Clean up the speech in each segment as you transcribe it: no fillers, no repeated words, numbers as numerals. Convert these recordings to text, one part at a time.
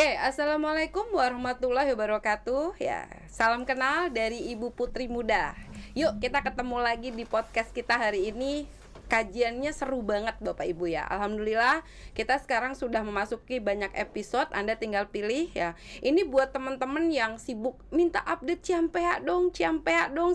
Oke, assalamualaikum warahmatullahi wabarakatuh. Ya, salam kenal dari Ibu Putri Muda. Yuk kita ketemu lagi di podcast kita hari ini. Kajiannya seru banget Bapak Ibu ya. Alhamdulillah kita sekarang sudah memasuki banyak episode. Anda tinggal pilih ya. Ini buat teman-teman yang sibuk minta update Ciampea dong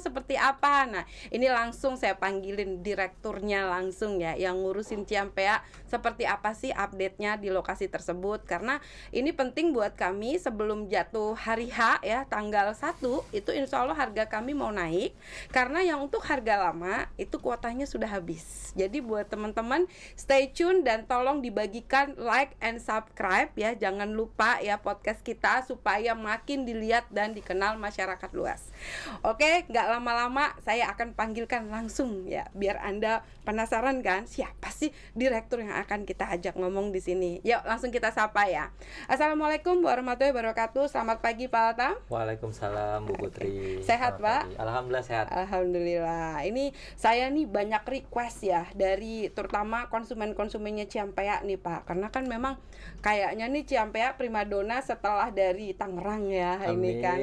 seperti apa. Nah ini langsung saya panggilin direkturnya langsung ya, yang ngurusin Ciampea seperti apa sih update-nya di lokasi tersebut. Karena ini penting buat kami sebelum jatuh hari H ya, tanggal 1 itu insya Allah harga kami mau naik. Karena yang untuk harga lama itu kuotanya sudah habis. Jadi buat teman-teman stay tune dan tolong dibagikan like and subscribe ya. Jangan lupa ya podcast kita supaya makin dilihat dan dikenal masyarakat luas. Oke, nggak lama-lama saya akan panggilkan langsung ya, biar Anda penasaran kan siapa sih direktur yang akan kita ajak ngomong di sini. Yuk langsung kita sapa ya. Assalamualaikum warahmatullahi wabarakatuh. Selamat pagi Pak Altam. Waalaikumsalam Bu Putri. Sehat Pak? Pagi. Alhamdulillah sehat. Alhamdulillah. Ini saya nih banyak request ya dari terutama konsumennya Ciampea nih Pak. Karena kan memang kayaknya nih Ciampea primadona setelah dari Tangerang ya. Amin. Ini kan.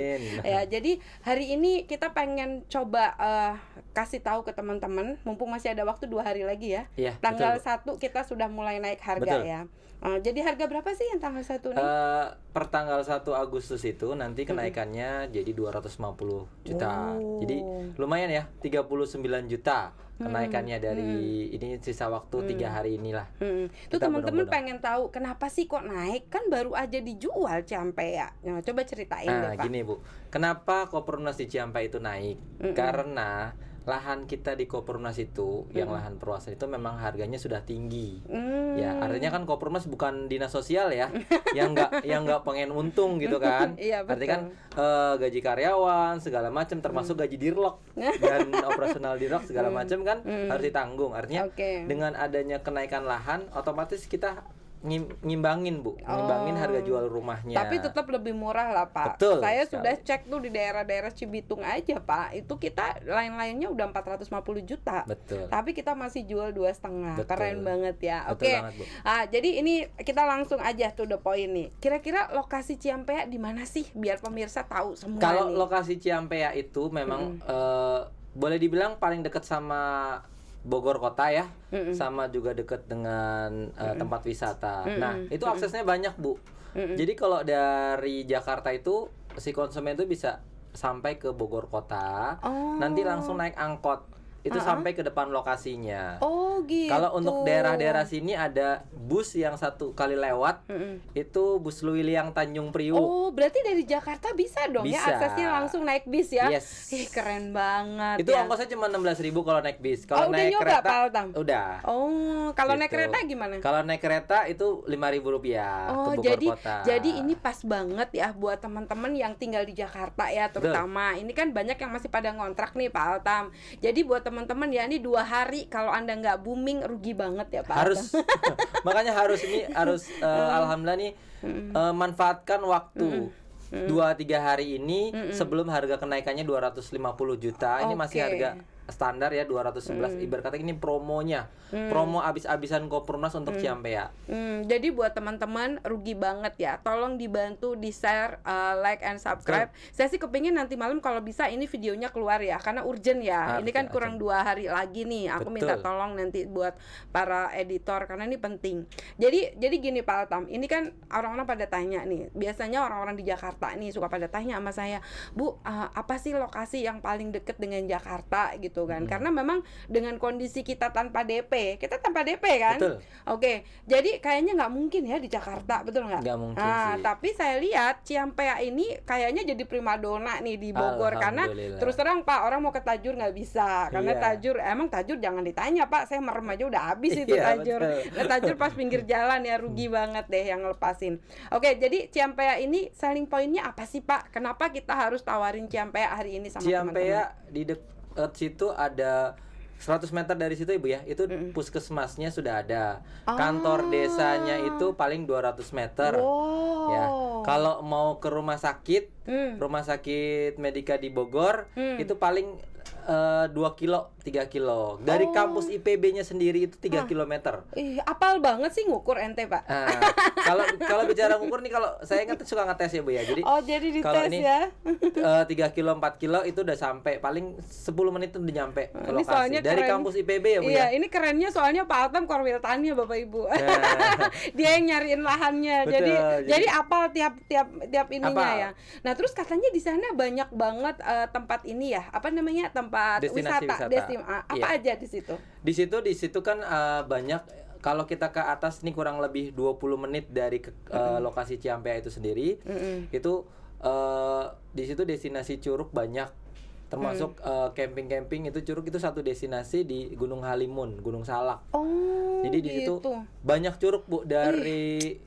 Ya, jadi hari ini kita pengen coba kasih tahu ke teman-teman, mumpung masih ada waktu 2 hari lagi ya. Iya, tanggal betul. 1 kita sudah mulai naik harga. Betul. Ya. Jadi harga berapa sih yang tanggal 1 nih? Per tanggal 1 Agustus itu nanti kenaikannya jadi 250 juta. Oh. Jadi lumayan ya, 39 juta kenaikannya dari ini sisa waktu 3 hari inilah. Itu Kita teman-teman benar-benar. pengen tahu kenapa sih kok naik? Kan baru aja dijual Ciampea. Nah, coba ceritain deh Pak. Gini Bu, kenapa Kopernas di Ciampea itu naik? Karena lahan kita di Kopernas itu, yang lahan perluasan itu memang harganya sudah tinggi. Ya, artinya kan Kopernas bukan dinas sosial ya, yang nggak pengen untung gitu kan. Iya, betul. Artinya kan gaji karyawan segala macam, termasuk gaji dirlok dan operasional dirlok segala macam kan harus ditanggung. Artinya Oke. dengan adanya kenaikan lahan, otomatis kita ngimbangin Bu, ngimbangin harga jual rumahnya. Tapi tetap lebih murah lah Pak. Betul Saya sekali. sudah cek tuh di daerah-daerah Cibitung aja Pak. Itu kita lain-lainnya udah 450 juta. Betul. Tapi kita masih jual 2,5. Betul. Keren banget ya. Betul Oke. banget, Bu. Jadi ini kita langsung aja to the point nih. Kira-kira lokasi Ciampea di mana sih biar pemirsa tahu semua Kalau nih. lokasi Ciampea itu memang boleh dibilang paling dekat sama Bogor kota ya, sama juga dekat dengan tempat wisata. Nah, itu aksesnya banyak Bu. Jadi kalau dari Jakarta itu si konsumen itu bisa sampai ke Bogor kota, nanti langsung naik angkot. Itu sampai ke depan lokasinya. Oh gitu. Kalau untuk daerah-daerah sini ada bus yang 1 kali lewat, itu bus Luwiliang Tanjung Priuk. Oh, berarti dari Jakarta bisa dong ya Bisa. aksesnya langsung naik bis ya? Yes. Ih, keren banget Itu ya. ongkosnya cuma 16.000 kalau naik bis. Oh, Kalau udah naik nyoba, kereta Pak Altam? udah. Oh, kalau naik Gitu. kereta gimana? Kalau naik kereta itu Rp5.000 ke Oh, Bogor kota. jadi ini pas banget ya buat teman-teman yang tinggal di Jakarta ya terutama. Ini kan banyak yang masih pada ngontrak nih Pak Altam. Jadi buat teman-teman ya ini 2 hari kalau Anda nggak booming rugi banget ya Pak harus Altam. makanya harus alhamdulillah nih manfaatkan waktu 2-3 hari ini sebelum harga kenaikannya 250 juta. Ini masih Oke. harga standar ya 211. Ibarat kata ini promonya. Promo abis-abisan Kopernas untuk Ciampea. Jadi buat teman-teman rugi banget ya. Tolong dibantu di-share, like and subscribe. Saya sih kepingin nanti malam kalau bisa ini videonya keluar ya, karena urgent ya. Ini kan kurang 2 hari lagi nih. Aku minta Betul. tolong nanti buat para editor karena ini penting. Jadi gini Pak Altam, ini kan orang-orang pada tanya nih. Biasanya orang-orang di Jakarta nih suka pada tanya sama saya, "Bu, apa sih lokasi yang paling deket dengan Jakarta?" gitu kan. Karena memang dengan kondisi kita tanpa DP, kita tanpa DP kan? Betul. Oke, jadi kayaknya nggak mungkin ya di Jakarta, betul nggak? Nggak mungkin Nah, sih. tapi saya lihat Ciampea ini kayaknya jadi primadona nih di Bogor karena Alhamdulillah. terus terang Pak, orang mau ke Tajur nggak bisa karena Iya. Tajur jangan ditanya Pak, saya merem aja udah habis itu Iya, Tajur. betul. Nah, Tajur pas pinggir jalan ya rugi banget deh yang ngelepasin. Oke, jadi Ciampea ini selling pointnya apa sih Pak? Kenapa kita harus tawarin Ciampea hari ini sama teman-teman? Ciampea di dekat situ ada 100 meter dari situ Ibu ya, itu puskesmasnya sudah ada. Kantor desanya itu paling 200 meter. Wow. Ya. Kalau mau ke rumah sakit Medika di Bogor, itu paling 2 kilo, 3 kilo. Dari kampus IPB-nya sendiri itu 3 kilometer. Ih, apal banget sih ngukur ente Pak. Kalau bicara ngukur nih, kalau saya kan suka ngetes ya Bu ya. Jadi jadi kalau dites ini ya. 3 kilo 4 kilo itu udah sampai, paling 10 menit tuh udah nyampe ke Ini soalnya lokasi. Dari keren. kampus IPB ya Bu Iya, ya. ini kerennya soalnya Pak Altam korwil tani ya Bapak Ibu. Nah. Dia yang nyariin lahannya. Betul, Jadi apal tiap ininya Apal. ya. Nah, terus katanya di sana banyak banget tempat ini ya. Apa namanya? Tempat Destinasi wisata. Apa Iya. aja di situ? Di situ kan banyak. Kalau kita ke atas nih kurang lebih 20 menit dari lokasi Ciampea itu sendiri. Itu di situ destinasi curug banyak, termasuk camping itu curug itu satu destinasi di Gunung Halimun, Gunung Salak. Jadi di situ gitu. banyak curug Bu, dari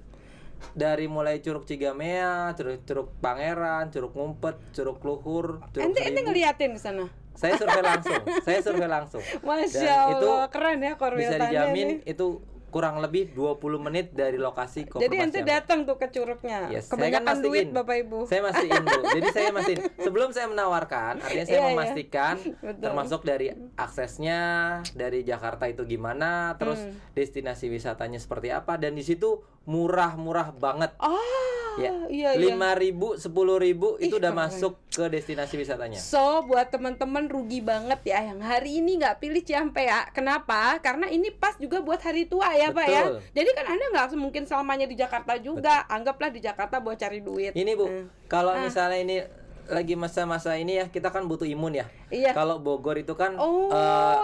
mulai Curug Cigamea, Curug Pangeran, Curug Ngumpet, Curug Luhur, Curug Ente Seribu. ngeliatin ke sana. Saya survei langsung. Masya Dan itu Allah, keren ya korwil bisa tani dijamin ini. itu kurang lebih 20 menit dari lokasi Jadi Kopermas ente Ciampea. datang tuh ke curugnya. Yes, saya kan Kebanyakan duit mastiin. Bapak Ibu. Saya mastiin Bu. Jadi saya mastiin. Sebelum saya menawarkan, artinya saya Iya, iya. memastikan Betul. termasuk dari aksesnya dari Jakarta itu gimana, terus destinasi wisatanya seperti apa, dan di situ murah-murah banget. Ya, iya. 5.000, 10.000 itu udah keren. masuk ke destinasi wisatanya. So, buat teman-teman rugi banget ya yang hari ini nggak pilih Ciampea. Kenapa? Karena ini pas juga buat hari tua ya, Pak ya. Betul. Jadi kan Anda nggak mungkin selamanya di Jakarta juga. Anggaplah di Jakarta buat cari duit. Ini Bu, kalau misalnya ini lagi masa-masa ini ya, kita kan butuh imun ya. Iya. Kalau Bogor itu kan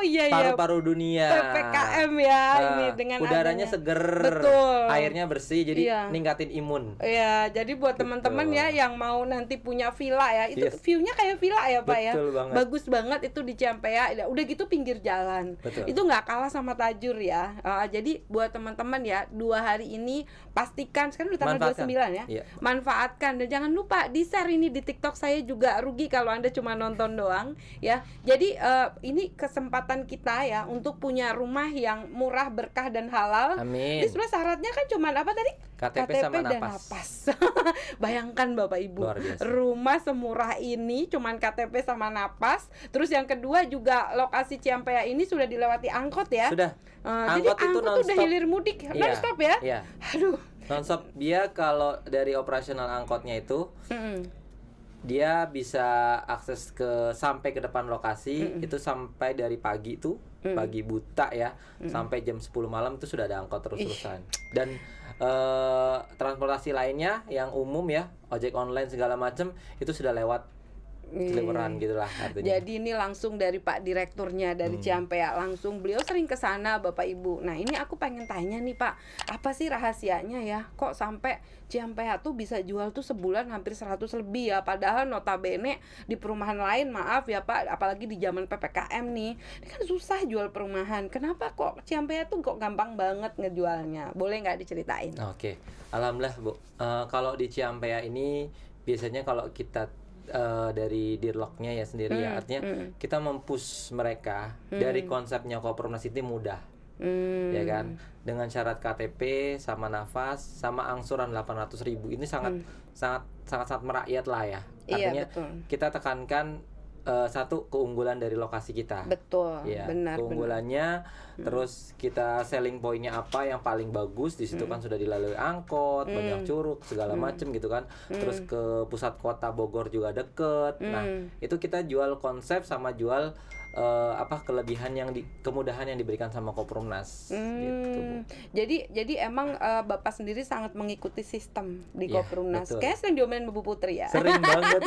iya. paru-paru dunia. PPKM ya, ini dengan udaranya adanya. seger, Betul. airnya bersih, jadi Iya. ningkatin imun. Iya, jadi buat teman-teman ya yang mau nanti punya villa ya, itu Yes. view-nya kayak villa ya Pak ya. Betul banget. Bagus banget itu di Ciampea. Udah gitu pinggir jalan. Betul. Itu nggak kalah sama Tajur ya. Jadi buat teman-teman ya, 2 hari ini pastikan, sekarang udah tanggal Manfaatkan. 29 ya. Iya. Manfaatkan, dan jangan lupa di-share ini di TikTok saya juga. Rugi kalau Anda cuma nonton doang ya. Jadi ini kesempatan kita ya untuk punya rumah yang murah, berkah dan halal. Amin. Ini sebenarnya syaratnya kan cuma apa tadi? KTP sama dan napas. napas. Bayangkan Bapak Ibu, Luar biasa. rumah semurah ini cuman KTP sama napas. Terus yang kedua juga lokasi Ciampea ini sudah dilewati angkot ya. Sudah. Jadi Angkot itu angkot tuh udah non-stop. hilir mudik, Iya. non-stop ya. Iya. Aduh. Nonstop. Dia kalau dari operasional angkotnya itu dia bisa akses sampai ke depan lokasi itu sampai dari pagi tuh, pagi buta ya, sampai jam 10 malam itu sudah ada angkot terus-terusan. Dan transportasi lainnya yang umum ya, ojek online segala macam itu sudah lewat seliweran gitulah artinya. Jadi ini langsung dari Pak Direkturnya dari Ciampea, langsung beliau sering ke sana Bapak Ibu. Nah, ini aku pengen tanya nih Pak, apa sih rahasianya ya? Kok sampai Ciampea tuh bisa jual tuh sebulan hampir 100 lebih ya? Padahal notabene di perumahan lain, maaf ya Pak, apalagi di zaman PPKM nih, ini kan susah jual perumahan. Kenapa kok Ciampea tuh kok gampang banget ngejualnya? Boleh nggak diceritain? Oke. Alhamdulillah Bu. Kalau di Ciampea ini biasanya kalau kita dari Dirloknya ya sendiri ya, artinya kita mempush mereka dari konsepnya Kopermas itu mudah, ya kan, dengan syarat KTP sama nafas sama angsuran 800.000 ini sangat merakyat lah ya. Iya, Artinya betul. kita tekankan satu keunggulan dari lokasi kita. Betul, Ya, benar. keunggulannya, terus kita selling pointnya apa yang paling bagus di situ kan sudah dilalui angkot, banyak curug segala macem gitu kan. Terus ke pusat kota Bogor juga deket. Nah, itu kita jual konsep sama jual kelebihan kemudahan yang diberikan sama Kopernas gitu, Bu. Jadi emang Bapak sendiri sangat mengikuti sistem di Iya, Kopernas. betul. Kayaknya sering diomelin Bu Putri ya. Sering banget.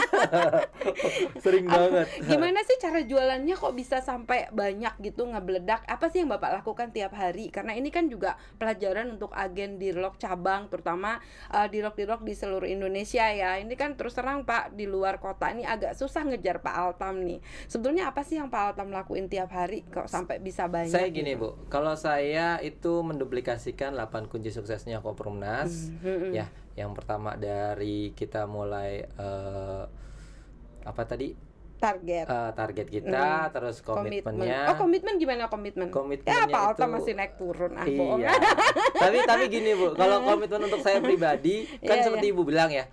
Sering banget. Gimana sih cara jualannya kok bisa sampai banyak gitu ngebledak? Apa sih yang Bapak lakukan tiap hari? Karena ini kan juga pelajaran untuk agen Dirlok cabang, terutama Dirlok-Dirlok di seluruh Indonesia ya. Ini kan terus terang Pak, di luar kota ini agak susah ngejar Pak Altam nih. Sebetulnya apa sih yang Pak Altam lakuin tiap hari kok sampai bisa banyak? Saya gini gitu? Bu, kalau saya itu menduplikasikan 8 kunci suksesnya Kopernas. Ya, yang pertama dari kita mulai target kita, terus komitmennya. Komitmen gimana komitmen? Komitmennya Ya Pak Altam itu- masih naik turun Iya. tapi gini Bu, kalau komitmen untuk saya pribadi kan Iya, seperti Ibu bilang ya,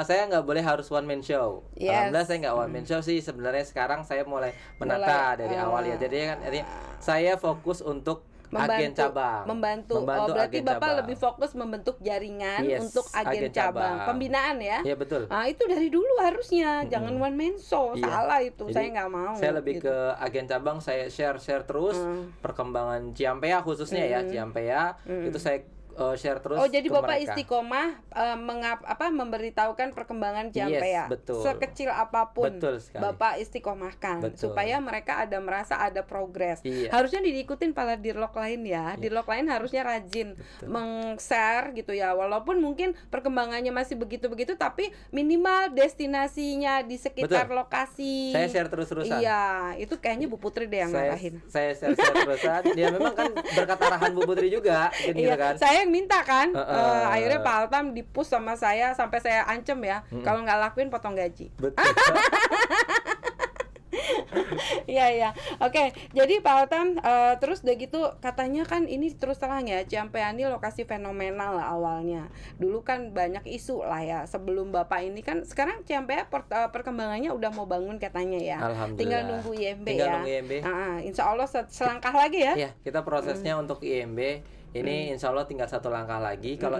saya nggak boleh harus one man show. Yes. Alhamdulillah saya nggak one man show sih sebenarnya. Sekarang saya mulai menata dari awal ya. Jadi kan artinya saya fokus untuk agen cabang. Membantu. Oh, berarti agen Bapak cabang. lebih fokus membentuk jaringan Yes, untuk agen cabang. Pembinaan ya? Iya betul. Nah, itu dari dulu harusnya. Jangan one man show. Iya. Salah itu. Jadi, saya nggak mau. Saya lebih gitu. ke agen cabang, saya share terus perkembangan Ciampea khususnya ya, Ciampea itu saya share terus. Oh, jadi ke Bapak mereka. istiqomah memberitahukan perkembangan Ciampea. Yes, betul. Sekecil apapun. Betul sekali. Bapak istiqomahkan Betul. supaya mereka merasa ada progres. Iya. Harusnya diikutin para dirlok lain ya. Dirlok lain harusnya rajin meng-share gitu ya. Walaupun mungkin perkembangannya masih begitu-begitu, tapi minimal destinasinya di sekitar Betul. lokasi. Saya share terus-terusan. Iya, itu kayaknya Bu Putri deh yang ngarahin. Saya share terusan. Ya memang kan berkat arahan Bu Putri juga gitu Iya, kan. saya yang minta kan. Akhirnya Pak Altam di-push sama saya sampai saya ancam ya. Kalau nggak lakuin potong gaji. Betul. Iya. Oke, jadi Pak Altam terus udah gitu katanya kan ini terus terang ya, Ciampea ini lokasi fenomenal lah awalnya. Dulu kan banyak isu lah ya sebelum Bapak ini kan. Sekarang Ciampea perkembangannya udah mau bangun katanya ya. Alhamdulillah. Tinggal nunggu IMB Tinggal ya. nunggu IMB. Insya Allah selangkah lagi ya. Iya, kita prosesnya untuk IMB ini insya Allah tinggal satu langkah lagi. Kalau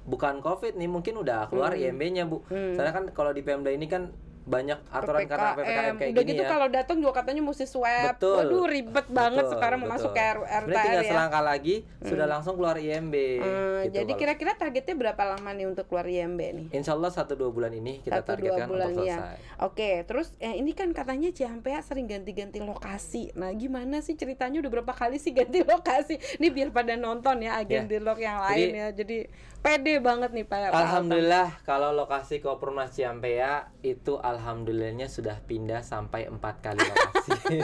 bukan COVID nih mungkin udah keluar IMB-nya Bu. Soalnya kan kalau di Pemda ini kan banyak aturan karena PPKM kayak udah gini gitu ya. kalau datang juga katanya mesti swab. Betul. Waduh ribet banget Betul, sekarang mau masuk ke Sebenarnya RTR tinggal ya. selangkah lagi sudah langsung keluar IMB. Gitu Jadi kira-kira targetnya berapa lama nih untuk keluar IMB nih? Insya Allah 1-2 bulan ini kita 1-2 targetkan bulan untuk ya. selesai. Oke, terus ini kan katanya Ciampea sering ganti-ganti lokasi. Nah, gimana sih ceritanya udah berapa kali sih ganti lokasi? Ini biar pada nonton ya agen dirlok yang lain ya. Jadi pede banget nih Pak. Alhamdulillah kalau lokasi Kopermas Ciampea itu alhamdulillahnya sudah pindah sampai 4 kali lokasi.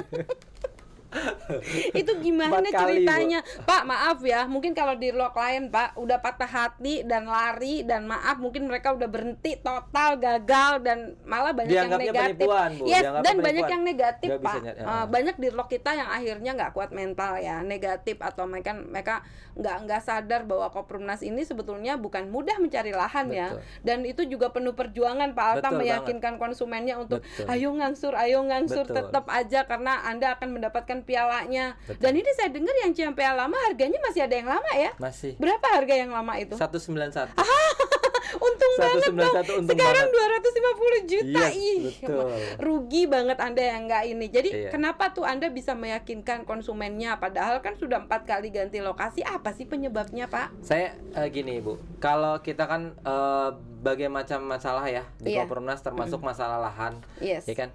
Itu gimana 4 kali, ceritanya? Pak, maaf ya, mungkin kalau di dirlok lain Pak udah patah hati dan lari dan maaf mungkin mereka udah berhenti total gagal dan malah banyak yang negatif. Penipuan, Bu. Yes, Dianggapnya dan penipuan. banyak yang negatif Nggak bisa Pak. Banyak dirlok kita yang akhirnya nggak kuat mental ya, negatif atau mereka nggak sadar bahwa Kopermas ini sebetulnya bukan mudah mencari lahan ya, dan itu juga penuh perjuangan Pak Alta meyakinkan konsumennya untuk ayo ngangsur tetap aja karena Anda akan mendapatkan pialanya. Dan ini saya dengar yang Ciampea lama harganya masih ada yang lama ya? Masih. Berapa harga yang lama itu? 191. Untung banget dong. Sekarang 250 juta. Yes, betul. Rugi banget Anda yang nggak ini. Jadi kenapa tuh Anda bisa meyakinkan konsumennya padahal kan sudah 4 kali ganti lokasi? Apa sih penyebabnya, Pak? Saya gini, Bu. Kalau kita kan berbagai macam masalah ya di Kopernas termasuk masalah lahan. Yes. Ya kan?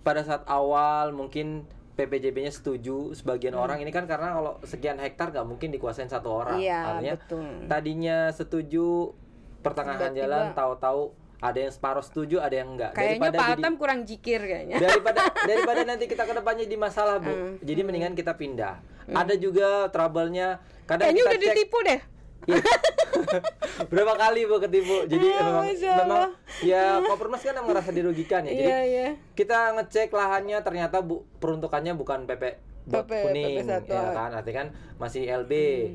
Pada saat awal mungkin PPJB-nya setuju sebagian orang ini kan karena kalau sekian hektar nggak mungkin dikuasain satu orang. Iya, artinya betul. Tadinya setuju pertengahan Tiba-tiba jalan tahu-tahu ada yang separuh setuju ada yang enggak. Kayaknya Pak Altam kurang jikir kayaknya. Daripada nanti kita ke depannya di masalah Bu. Jadi mendingan kita pindah. Ada juga trouble-nya kadang Kayaknya kita udah cek, ditipu deh. berapa kali Bu ketipu. Jadi memang ya Kopermas kan merasa dirugikan ya. Jadi kita ngecek lahannya ternyata peruntukannya bukan PP kuning ya kan, artinya kan masih LB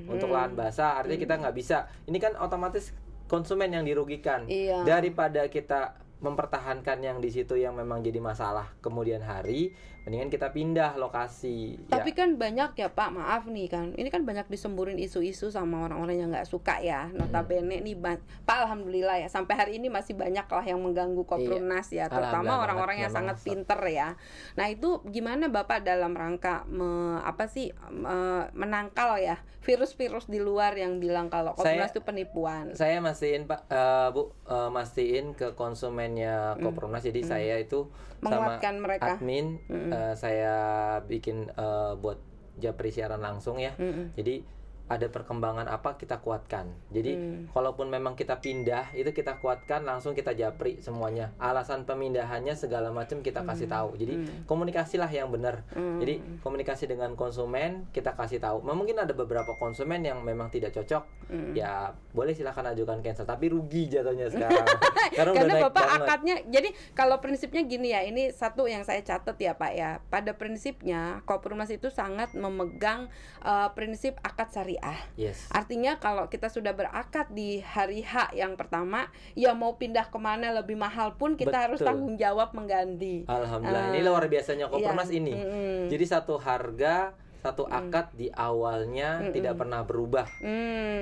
untuk lahan basah, artinya kita nggak bisa. Ini kan otomatis konsumen yang dirugikan. Daripada kita mempertahankan yang di situ yang memang jadi masalah kemudian hari, mendingan kita pindah lokasi. Tapi kan banyak ya Pak, maaf nih kan, ini kan banyak disemburin isu-isu sama orang-orang yang nggak suka ya. Notabene nih Pak, alhamdulillah ya sampai hari ini masih banyak lah yang mengganggu Kopernas ya, terutama orang-orang yang sangat pinter ya. Nah itu gimana Bapak dalam rangka menangkal ya virus-virus di luar yang bilang kalau Kopernas itu penipuan? Saya mastiin Pak, Bu, mastiin ke konsumennya Kopernas. Jadi saya itu menguatkan sama mereka. Admin saya bikin buat japri siaran langsung ya. Jadi ada perkembangan apa kita kuatkan. Jadi kalaupun memang kita pindah itu kita kuatkan, langsung kita japri semuanya. Alasan pemindahannya segala macam kita kasih tahu. Jadi komunikasilah yang benar. Jadi komunikasi dengan konsumen kita kasih tahu. Mungkin ada beberapa konsumen yang memang tidak cocok. Ya boleh silahkan ajukan cancel, tapi rugi jatuhnya sekarang. Karena Bapak akadnya. Jadi kalau prinsipnya gini ya, ini satu yang saya catat ya Pak ya. Pada prinsipnya Kopermas itu sangat memegang prinsip akad syariah. Yes. Artinya kalau kita sudah berakad di hari H yang pertama, ya mau pindah kemana lebih mahal pun kita harus tanggung jawab mengganti. Alhamdulillah, ini luar biasanya Kopermas ini. Jadi satu harga satu akad di awalnya tidak pernah berubah.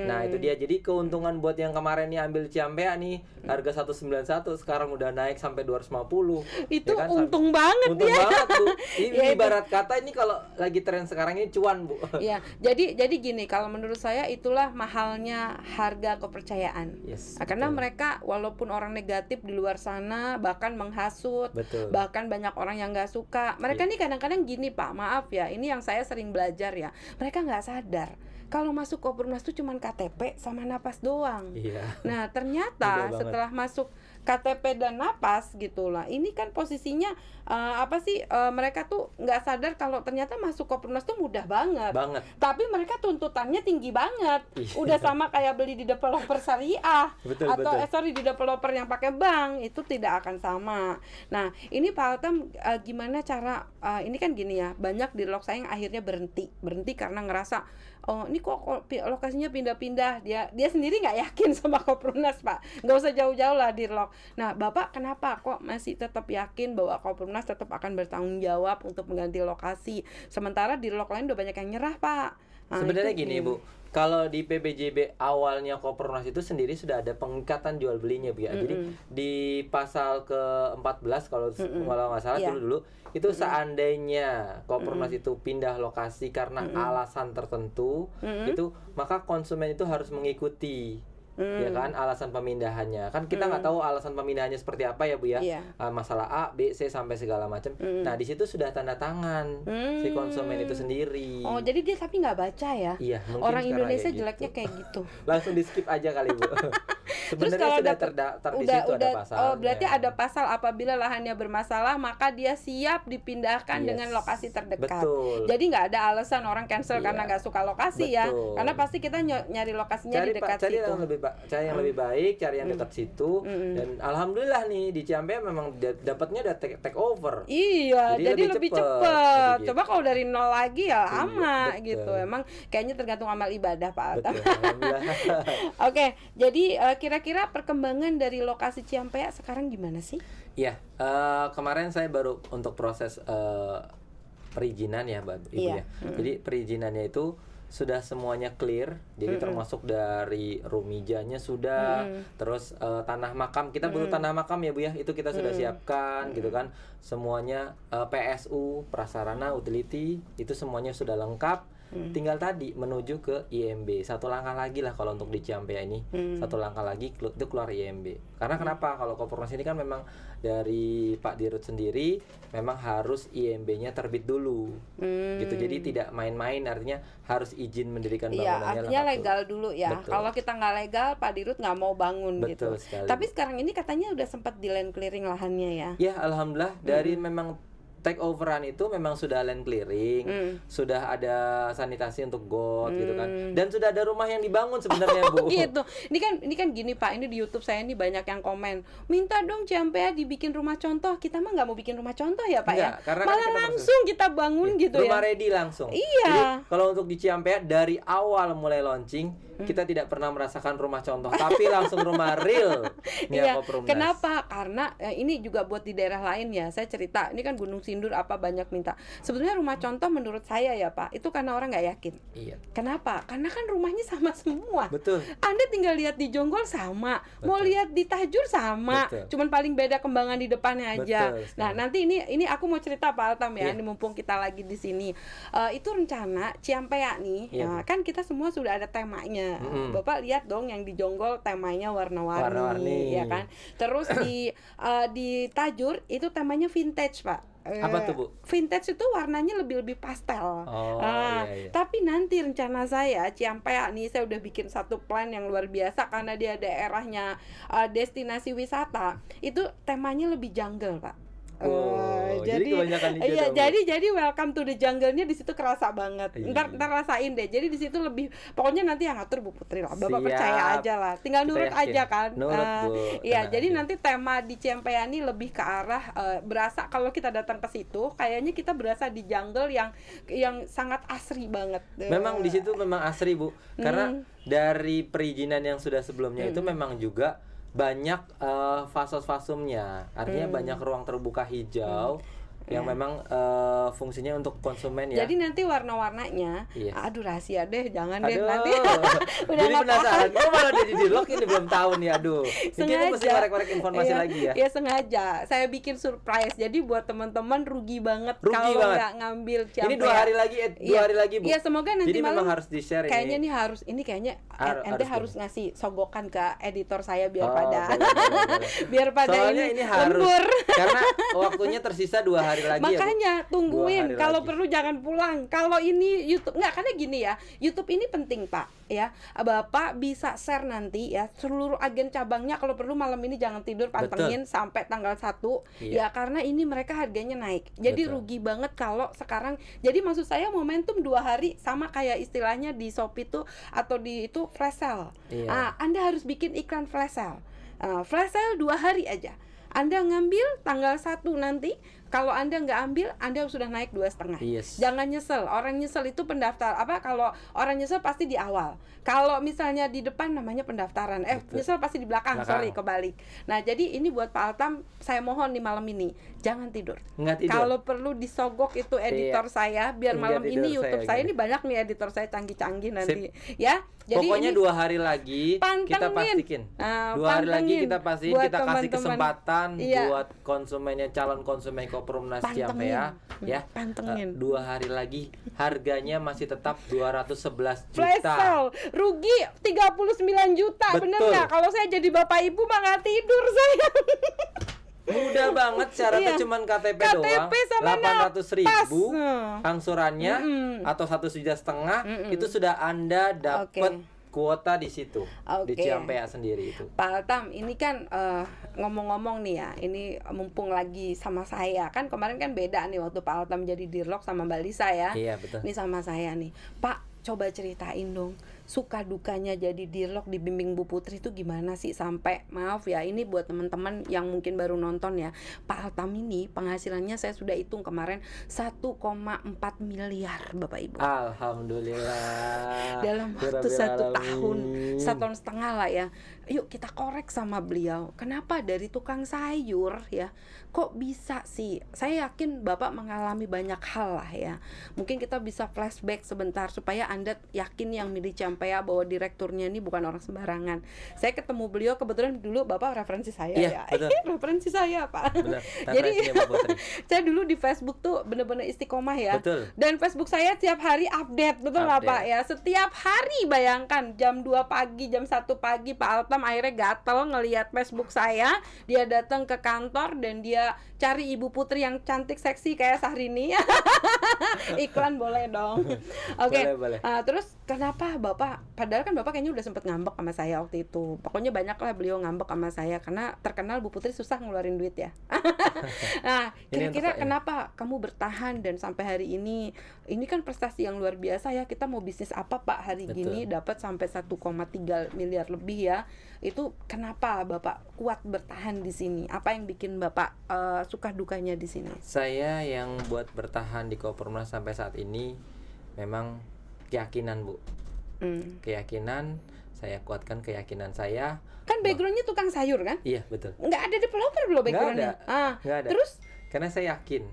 Nah itu dia, jadi keuntungan buat yang kemarin nih ambil Ciampea nih harga 191 sekarang udah naik sampai 250. Itu ya kan? untung banget Untung dia. banget Bu. Ini Ya, ibarat kata ini kalau lagi tren sekarang ini cuan Bu. Ya, jadi gini, kalau menurut saya itulah mahalnya harga kepercayaan. Yes, Karena betul. mereka walaupun orang negatif di luar sana bahkan menghasut, Betul. bahkan banyak orang yang nggak suka. Mereka nih kadang-kadang gini Pak, maaf ya, ini yang saya sering belajar ya. Mereka nggak sadar kalau masuk Koppernas itu cuma KTP sama napas doang. Iya. Nah Betul ternyata banget. setelah masuk KTP dan napas gitulah, ini kan posisinya mereka tuh nggak sadar kalau ternyata masuk Koppernas tuh mudah banget. Tapi mereka tuntutannya tinggi banget. Iya. Udah sama kayak beli di developer syariah Betul, atau betul. di developer yang pakai bank, itu tidak akan sama. Nah ini Pak Altam, gimana cara ini kan gini ya, banyak di log saya yang akhirnya berhenti karena ngerasa oh ini kok lokasinya pindah-pindah, dia sendiri nggak yakin sama Koppernas Pak, nggak usah jauh-jauh lah di log. Nah Bapak kenapa kok masih tetap yakin bahwa Koppernas tetap akan bertanggung jawab untuk mengganti lokasi, sementara di log lain udah banyak yang nyerah Pak? Nah, Sebenarnya itu gini Bu, kalau di PBJB awalnya Koppernas itu sendiri sudah ada pengikatan jual belinya Bu ya. Jadi di pasal ke-14 kalau nggak salah Iya. dulu itu seandainya Koppernas itu pindah lokasi karena alasan tertentu itu maka konsumen itu harus mengikuti. Ya kan, alasan pemindahannya kan kita nggak tahu alasan pemindahannya seperti apa ya Bu ya. Iya. Masalah A, B, C sampai segala macam. Nah di situ sudah tanda tangan si konsumen itu sendiri. Oh jadi dia tapi nggak baca ya? Iya, mungkin Orang sekarang Indonesia kayak jeleknya gitu. kayak gitu. Langsung di skip aja kali Bu. Terus Sebenarnya kalau sudah dapet- terdaftar di situ ada pasalnya. Oh berarti ada pasal apabila lahannya bermasalah maka dia siap dipindahkan Yes. dengan lokasi terdekat. Betul. Jadi nggak ada alasan orang cancel Iya. karena nggak suka lokasi ya, Betul. karena pasti kita nyari lokasinya di dekat cari situ. yang lebih cari yang lebih baik, cari yang dekat situ. Dan alhamdulillah nih di Ciampea memang dapatnya udah take over. Iya, jadi lebih cepet. cepet. Jadi Coba kalau dari nol lagi ya lama betul. gitu. Emang kayaknya tergantung amal ibadah Pak Altam. Betul, alhamdulillah. Oke, jadi kira-kira perkembangan dari lokasi Ciampea sekarang gimana sih? Iya, kemarin saya baru untuk proses perizinan ya, Ibu Iya. ya. Jadi perizinannya itu sudah semuanya clear. Jadi termasuk dari rumijanya sudah, terus tanah makam kita butuh tanah makam ya Bu ya. Itu kita sudah siapkan gitu kan. Semuanya PSU, prasarana, utility itu semuanya sudah lengkap. Tinggal tadi menuju ke IMB. Satu langkah lagi lah kalau untuk di Ciampea ini. Satu langkah lagi itu keluar IMB. Karena kenapa? Kalau Koppernas ini kan memang dari Pak Dirut sendiri memang harus IMB-nya terbit dulu. Gitu. Jadi tidak main-main, artinya harus izin mendirikan Iya, bangunannya artinya lengkap legal dulu. dulu ya. Betul. Kalau kita nggak legal, Pak Dirut nggak mau bangun gitu. Betul sekali, Tapi Bu. sekarang ini katanya udah sempat di land clearing lahannya ya. Ya, alhamdulillah dari memang take overan itu memang sudah land clearing, sudah ada sanitasi untuk got gitu kan. Dan sudah ada rumah yang dibangun sebenarnya Bu. Oh gitu. Ini kan gini Pak, ini di YouTube saya ini banyak yang komen, minta dong Ciampea dibikin rumah contoh. Kita mah nggak mau bikin rumah contoh ya Pak Enggak, ya. karena kan Malah kita langsung kita bangun gitu rumah ya. ready langsung. Iya. Jadi kalau untuk di Ciampea dari awal mulai launching kita tidak pernah merasakan rumah contoh, tapi langsung rumah real. Iya. Koppernas. Kenapa? Karena ini juga buat di daerah lain ya. Saya cerita, ini kan Gunung Sindur apa banyak minta. Sebetulnya rumah contoh menurut saya ya Pak, itu karena orang nggak yakin. Iya. Kenapa? Karena kan rumahnya sama semua. Betul. Anda tinggal lihat di Jonggol sama, mau lihat di Tajur sama, Betul. cuman paling beda kembangan di depannya aja. Betul sekali. Nah nanti ini aku mau cerita Pak Altam ya, Iya. ini mumpung kita lagi di sini. Itu rencana Ciampea nih, Iya, nah, kan kita semua sudah ada temanya. Bapak lihat dong yang di Jonggol temanya warna-warni, Warna-warni. ya kan. Terus di Tajur itu temanya vintage Pak. Apa tuh, Bu? Vintage itu warnanya lebih pastel. Oh, Nah, iya. tapi nanti rencana saya Ciampea nih, saya udah bikin satu plan yang luar biasa karena dia daerahnya destinasi wisata. Itu temanya lebih jungle, Pak. Jadi kebanyakan hijau iya, dong, Bu. jadi welcome to the jungle-nya di situ kerasa banget. Iya. Ntar rasain deh. Jadi di situ lebih, pokoknya nanti yang ngatur Bu Putri lah. Bapak Siap. percaya aja lah. Tinggal Kita nurut yakin. aja kan. Nurut, Bu. Iya, Tenang jadi aja. nanti tema di Ciampea ini lebih ke arah berasa kalau kita datang ke situ, kayaknya kita berasa di jungle yang sangat asri banget. Memang di situ memang asri Bu, karena dari perizinan yang sudah sebelumnya itu memang juga banyak fasos-fasumnya, artinya banyak ruang terbuka hijau yang memang fungsinya untuk konsumen ya. Jadi nanti warna-warnanya, Yes. aduh rahasia deh, jangan deh Aduh, nanti. Udah jadi nggak penasaran. tahan. Kok malah jadi di lock ini belum tahu nih, aduh. Ini kita mesti korek-korek informasi Iya, lagi ya. Ya sengaja, saya bikin surprise. Jadi buat teman-teman rugi banget Rugi kalau banget. nggak ngambil Ciampea. Ini 2 hari lagi, 2 hari lagi Bu. Iya, semoga nanti Jadi malam memang harus di-share kayaknya ini. nih harus, ini kayaknya ente harus dong. ngasih sogokan ke editor saya biar Oh, pada boleh. biar pada Soalnya ini harus lembur. karena waktunya tersisa 2 hari lagi ya. Bu. Makanya tungguin, 2 hari kalau lagi. perlu jangan pulang. Kalau ini YouTube nggak, karena gini ya, YouTube ini penting Pak ya. Bapak bisa share nanti ya seluruh agen cabangnya, kalau perlu malam ini jangan tidur, pantengin sampai tanggal 1 Iya. ya, karena ini mereka harganya naik. Jadi Betul. rugi banget kalau sekarang. Jadi maksud saya momentum 2 hari sama kayak istilahnya di Shopee itu atau di itu flash sale. Iya. Anda harus bikin iklan flash sale. Flash sale 2 hari aja. Anda ngambil tanggal 1 nanti, kalau Anda nggak ambil, Anda sudah naik 2,5. Yes. Jangan nyesel. Orang nyesel itu pendaftar kalau orang nyesel pasti di awal. Kalau misalnya di depan namanya pendaftaran. Betul. Nyesel pasti di belakang. Sorry, kebalik. Nah, jadi ini buat Pak Altam, saya mohon di malam ini jangan tidur. Nggak tidur. Kalau perlu disogok itu editor saya, biar Nggak malam tidur ini YouTube saya gini. ini banyak nih editor saya canggih-canggih nanti. Ya. Jadi pokoknya ini 2 hari lagi kita pantengin. pastikan. 2 hari lagi Pantengin kita pastiin, buat kita kasih teman-teman. kesempatan Iya. buat konsumennya, calon konsumen Koperumnas Ciampea ya. Pantengin. 2 hari lagi harganya masih tetap 211 Flash juta. sale, rugi 39 juta. Bener Betul. nggak? Kalau saya jadi bapak ibu mah nggak tidur saya. Mudah banget, syaratnya Iya. cuman KTP KTP doang, sama 800.000 pas. angsurannya atau 1,5 juta itu sudah Anda dapat kuota di situ di Oke. Ciampea sendiri itu. Pak Altam, ini kan ngomong-ngomong nih ya, ini mumpung lagi sama saya, kan kemarin kan beda nih waktu Pak Altam jadi dirlok sama Mbak Lisa ya. Iya, betul. Ini sama saya nih, Pak, coba ceritain dong suka dukanya jadi dirlok dibimbing Bu Putri itu gimana sih, sampai maaf ya ini buat teman-teman yang mungkin baru nonton ya, Pak Altam ini penghasilannya saya sudah hitung kemarin 1,4 miliar Bapak Ibu. Alhamdulillah. Dalam waktu 1 tahun, 1,5 tahun lah ya. Yuk kita korek sama beliau. Kenapa dari tukang sayur ya, kok bisa sih? Saya yakin Bapak mengalami banyak hal lah ya. Mungkin kita bisa flashback sebentar supaya Anda yakin yang milih Ciampea bahwa direkturnya ini bukan orang sembarangan. Saya ketemu beliau kebetulan dulu Bapak referensi saya Iya, ya. betul. Referensi saya Pak. Benar. Jadi Referensinya Bu Putri. saya dulu di Facebook tuh bener-bener istiqomah ya. Betul. Dan Facebook saya tiap hari update, betul nggak Pak ya? Setiap hari, bayangkan jam 2 pagi, jam 1 pagi Pak Altam akhirnya gatel ngelihat Facebook saya. Dia datang ke kantor dan dia cari Ibu Putri yang cantik seksi kayak Syahrini. Iklan boleh dong. Oke. Boleh. Terus kenapa Bapak, padahal kan Bapak kayaknya udah sempet ngambek sama saya waktu itu. Pokoknya banyak lah beliau ngambek sama saya karena terkenal Bu Putri susah ngeluarin duit ya. Nah, kira-kira kenapa kamu bertahan dan sampai hari ini kan prestasi yang luar biasa ya. Kita mau bisnis apa Pak hari gini dapat sampai 1,3 miliar lebih ya. Itu kenapa Bapak kuat bertahan di sini? Apa yang bikin Bapak suka dukanya di sini? Saya yang buat bertahan di Koperumnas sampai saat ini memang keyakinan, Bu. Keyakinan, saya kuatkan keyakinan saya. Kan backgroundnya tukang sayur kan? Iya, betul. Nggak ada developer belum backgroundnya? Nggak ada. Terus? Karena saya yakin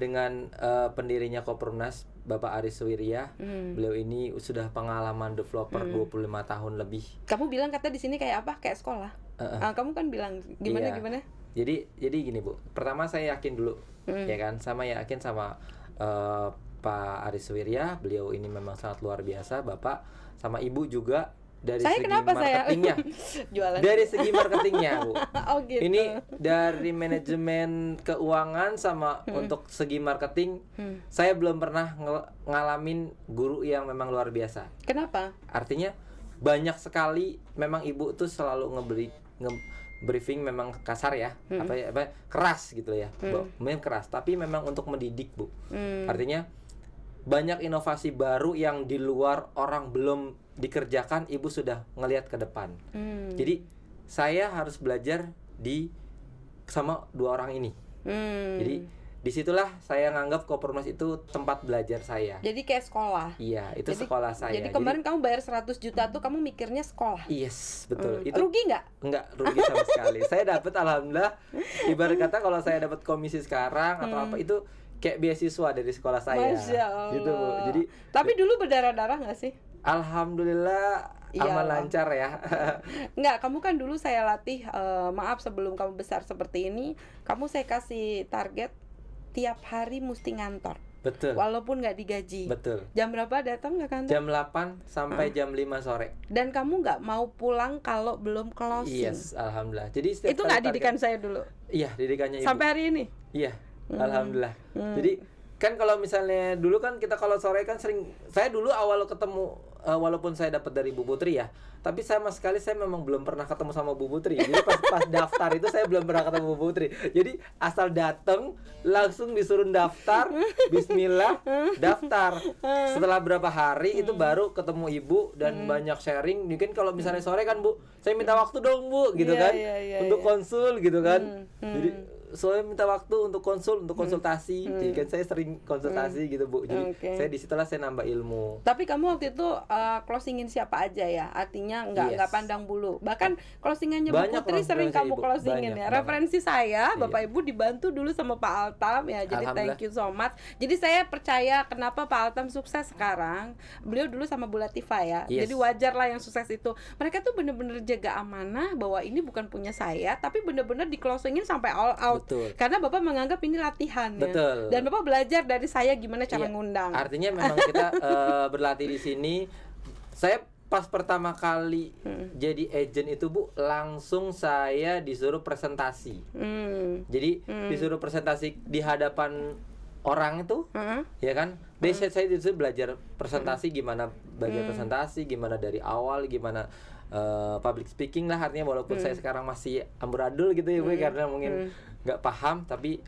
dengan pendirinya Koperumnas, Bapak Aris Wirya, beliau ini sudah pengalaman developer 25 tahun lebih. Kamu bilang kata di sini kayak apa? Kayak sekolah. Kamu kan bilang gimana? Jadi gini Bu, pertama saya yakin dulu, ya kan, yakin sama Pak Aris Wirya, beliau ini memang sangat luar biasa, Bapak sama Ibu juga. Dari saya segi kenapa marketingnya, jualan. Dari segi marketingnya, Bu. Oh gitu. Ini dari manajemen keuangan sama untuk segi marketing, saya belum pernah ngalamin guru yang memang luar biasa. Kenapa? Artinya banyak sekali memang Ibu tuh selalu briefing memang kasar ya, apa keras gitu ya, memang keras. Tapi memang untuk mendidik, Bu. Artinya banyak inovasi baru yang di luar orang belum dikerjakan, Ibu sudah ngelihat ke depan. Jadi saya harus belajar sama 2 orang ini. Jadi disitulah saya nganggap Koppermas itu tempat belajar saya. Jadi kayak sekolah. Iya, itu sekolah saya. Jadi kemarin kamu bayar 100 juta tuh kamu mikirnya sekolah. Yes, betul. Itu rugi nggak? Enggak rugi sama sekali. Saya dapat alhamdulillah. Ibarat kata kalau saya dapat komisi sekarang atau apa itu kayak beasiswa dari sekolah saya. Masya Allah. Gitu, Bu. Jadi tapi dulu berdarah-darah nggak sih? alhamdulillah aman lancar ya. Enggak, kamu kan dulu saya latih, maaf sebelum kamu besar seperti ini, kamu saya kasih target tiap hari mesti ngantor. Betul. Walaupun nggak digaji. Betul. Jam berapa datang ke kantor? Jam 8 sampai jam 5 sore. Dan kamu nggak mau pulang kalau belum closing. Yes, alhamdulillah. Jadi setiap itu nggak didikan saya dulu. Iya, didikannya Ibu. Sampai hari ini. Iya, alhamdulillah. Jadi kan kalau misalnya dulu kan kita kalau sore kan sering, saya dulu awal ketemu walaupun saya dapat dari Bu Putri ya, tapi sama sekali saya memang belum pernah ketemu sama Bu Putri. Jadi pas daftar itu saya belum pernah ketemu Bu Putri. Jadi asal datang langsung disuruh daftar, bismillah, daftar. Setelah berapa hari itu baru ketemu Ibu dan banyak sharing. Mungkin kalau misalnya sore kan Bu, saya minta waktu dong Bu, gitu kan, untuk konsul gitu kan. Jadi saya minta waktu untuk konsultasi. Jadi kan saya sering konsultasi gitu Bu. Jadi saya disitulah saya nambah ilmu. Tapi kamu waktu itu closingin siapa aja ya? Artinya nggak pandang bulu. Bahkan closingannya Bu Putri sering kamu closingin ya. Referensi saya Bapak Ibu dibantu dulu sama Pak Altam ya. Jadi thank you so much. Jadi saya percaya kenapa Pak Altam sukses sekarang. Beliau dulu sama Bu Latifah ya. Jadi wajar lah yang sukses itu. Mereka tuh bener-bener jaga amanah bahwa ini bukan punya saya, tapi bener-bener di closingin sampai all out. Betul. Karena Bapak menganggap ini latihan ya. Betul. Dan Bapak belajar dari saya gimana cara ngundang. Artinya memang kita berlatih di sini. Saya pas pertama kali jadi agent itu Bu, langsung saya disuruh presentasi. Jadi disuruh presentasi di hadapan orang itu, ya kan? Biasanya saya disuruh belajar presentasi, gimana belajar presentasi, gimana dari awal, gimana public speaking lah, artinya walaupun saya sekarang masih amburadul gitu ya Bu, karena mungkin nggak paham, tapi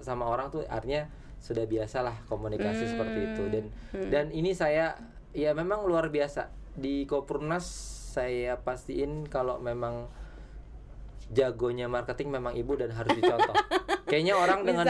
sama orang tuh artinya sudah biasalah komunikasi seperti itu. Dan ini saya ya memang luar biasa di Koppermas. Saya pastiin kalau memang jagonya marketing memang Ibu dan harus dicontoh. Kayaknya orang dengan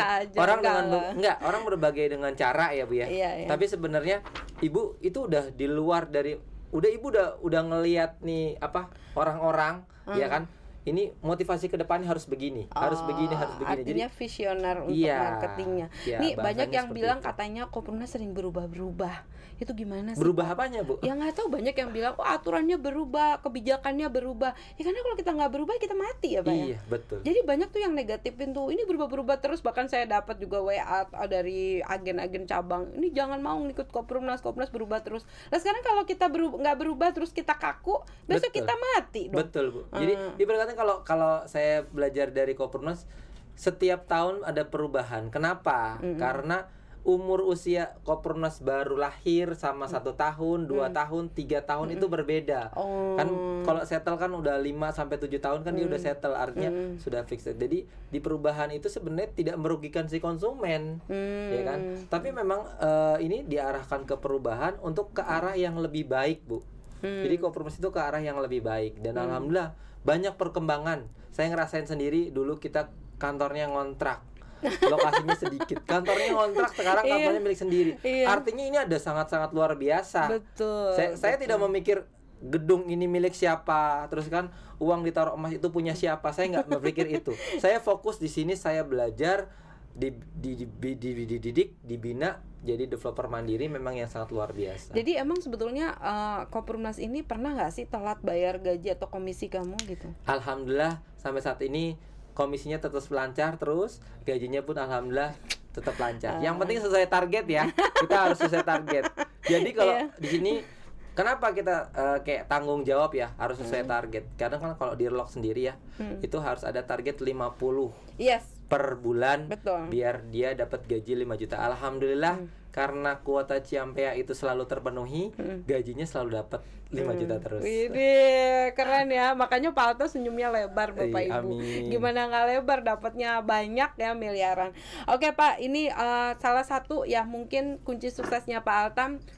orang berbagai dengan cara ya Bu ya. Tapi sebenarnya Ibu itu udah di luar dari, Ibu udah ngelihat nih apa orang-orang ya kan. Ini motivasi ke depannya harus begini, harus begini. Artinya Jadi visioner untuk marketingnya. Nih banyak yang bilang katanya Koppermas sering berubah-berubah. Itu gimana sih? Berubah apanya Bu? Ya nggak tahu, banyak yang bilang aturannya berubah, kebijakannya berubah. Ya karena kalau kita nggak berubah kita mati ya Pak ya. Iya betul. Jadi banyak tuh yang negatifin tuh, ini berubah-berubah terus. Bahkan saya dapat juga WA dari agen-agen cabang, ini jangan mau ngikut Koppermas berubah terus. Nah sekarang kalau kita nggak berubah terus kita kaku, besok kita mati dong. Betul Bu. Jadi ibaratnya kalau saya belajar dari Koppermas, setiap tahun ada perubahan. Kenapa? Karena umur usia Koppermas baru lahir sama 1 tahun, 2 tahun, 3 tahun itu berbeda. Kan kalau settle kan udah 5 sampai 7 tahun kan dia udah settle, artinya sudah fix. Jadi di perubahan itu sebenarnya tidak merugikan si konsumen, ya kan? Tapi memang ini diarahkan ke perubahan untuk ke arah yang lebih baik, Bu. Jadi Koppermas itu ke arah yang lebih baik, dan alhamdulillah banyak perkembangan. Saya ngerasain sendiri, dulu kita kantornya ngontrak. Lokasinya sedikit, kantornya ngontrak, sekarang kantornya milik sendiri. Artinya ini ada sangat-sangat luar biasa. Betul. Saya tidak memikir gedung ini milik siapa, terus kan uang ditaruh emas itu punya siapa. Saya nggak berpikir itu. Saya fokus di sini, saya belajar, dididik, dibina, jadi developer mandiri memang yang sangat luar biasa. Jadi emang sebetulnya Koppermas ini pernah nggak sih telat bayar gaji atau komisi kamu gitu? Alhamdulillah sampai saat ini komisinya tetap lancar terus, gajinya pun alhamdulillah tetap lancar. Yang penting sesuai target ya. Kita harus sesuai target. Jadi kalau di sini kenapa kita kayak tanggung jawab ya, harus sesuai target. Karena kan kalau di Relok sendiri ya, itu harus ada target 50 per bulan. Betul. Biar dia dapat gaji 5 juta. Alhamdulillah karena kuota Ciampea itu selalu terpenuhi, gajinya selalu dapat 5 juta terus. Widih, keren ya. Makanya Pak Alto senyumnya lebar Bapak Ibu. Amin. Gimana nggak lebar, dapatnya banyak ya, miliaran. Oke Pak, ini salah satu ya mungkin kunci suksesnya Pak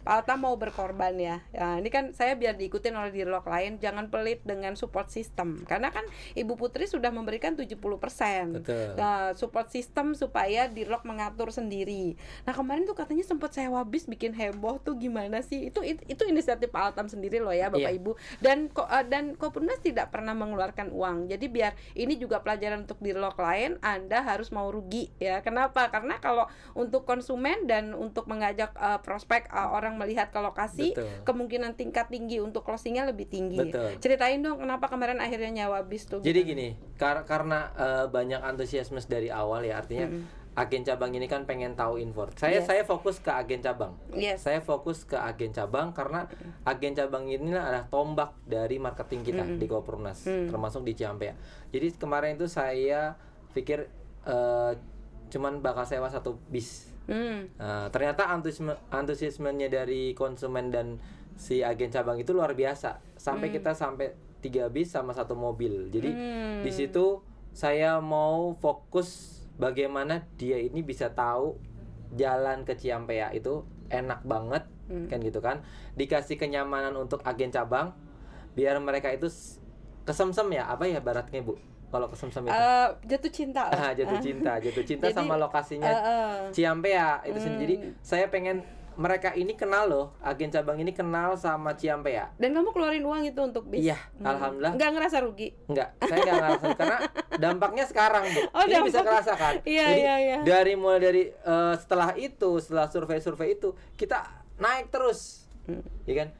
Altam mau berkorban ya. Ya ini kan saya biar diikutin oleh Dirlok lain, jangan pelit dengan support system. Karena kan Ibu Putri sudah memberikan 70%. Betul. Nah, support system supaya Dirlok mengatur sendiri. Nah kemarin tuh katanya sempat sewa bis bikin heboh tuh, gimana sih? Itu inisiatif Pak Altam sendiri loh ya Bapak Ibu. Dan Kopurnus tidak pernah mengeluarkan uang. Jadi biar ini juga pelajaran untuk Dirlok lain, Anda harus mau rugi ya. Kenapa? Karena kalau untuk konsumen dan untuk mengajak prospek orang melihat ke lokasi, Betul. kemungkinan tingkat tinggi untuk closingnya lebih tinggi. Betul. Ceritain dong kenapa kemarin akhirnya nyawa bis tuh. Jadi gini, karena banyak antusiasme dari awal ya, artinya agen cabang ini kan pengen tahu info. Saya fokus ke agen cabang. Saya fokus ke agen cabang karena agen cabang ini adalah tombak dari marketing kita di Kopurnus, termasuk di Ciampea. Jadi kemarin itu saya pikir cuman bakal sewa 1 bis. Ternyata antusiasmenya dari konsumen dan si agen cabang itu luar biasa. Sampai kita 3 bis sama 1 mobil. Jadi di situ saya mau fokus bagaimana dia ini bisa tahu jalan ke Ciampea itu enak banget, kan gitu kan. Dikasih kenyamanan untuk agen cabang biar mereka itu kesemsem ya, apa ya baratnya Bu? Kalau kesemsem itu jatuh cinta lah. jatuh cinta Jadi, sama lokasinya Ciampea itu sendiri. Saya pengen mereka ini kenal loh, agen cabang ini kenal sama Ciampea. Dan kamu keluarin uang itu untuk bis? Iya, alhamdulillah. Nggak ngerasa rugi? Enggak, saya nggak ngerasa karena dampaknya sekarang Bu. Ini bisa kerasa kan? Iya. Jadi mulai dari setelah survei itu kita naik terus, ya kan?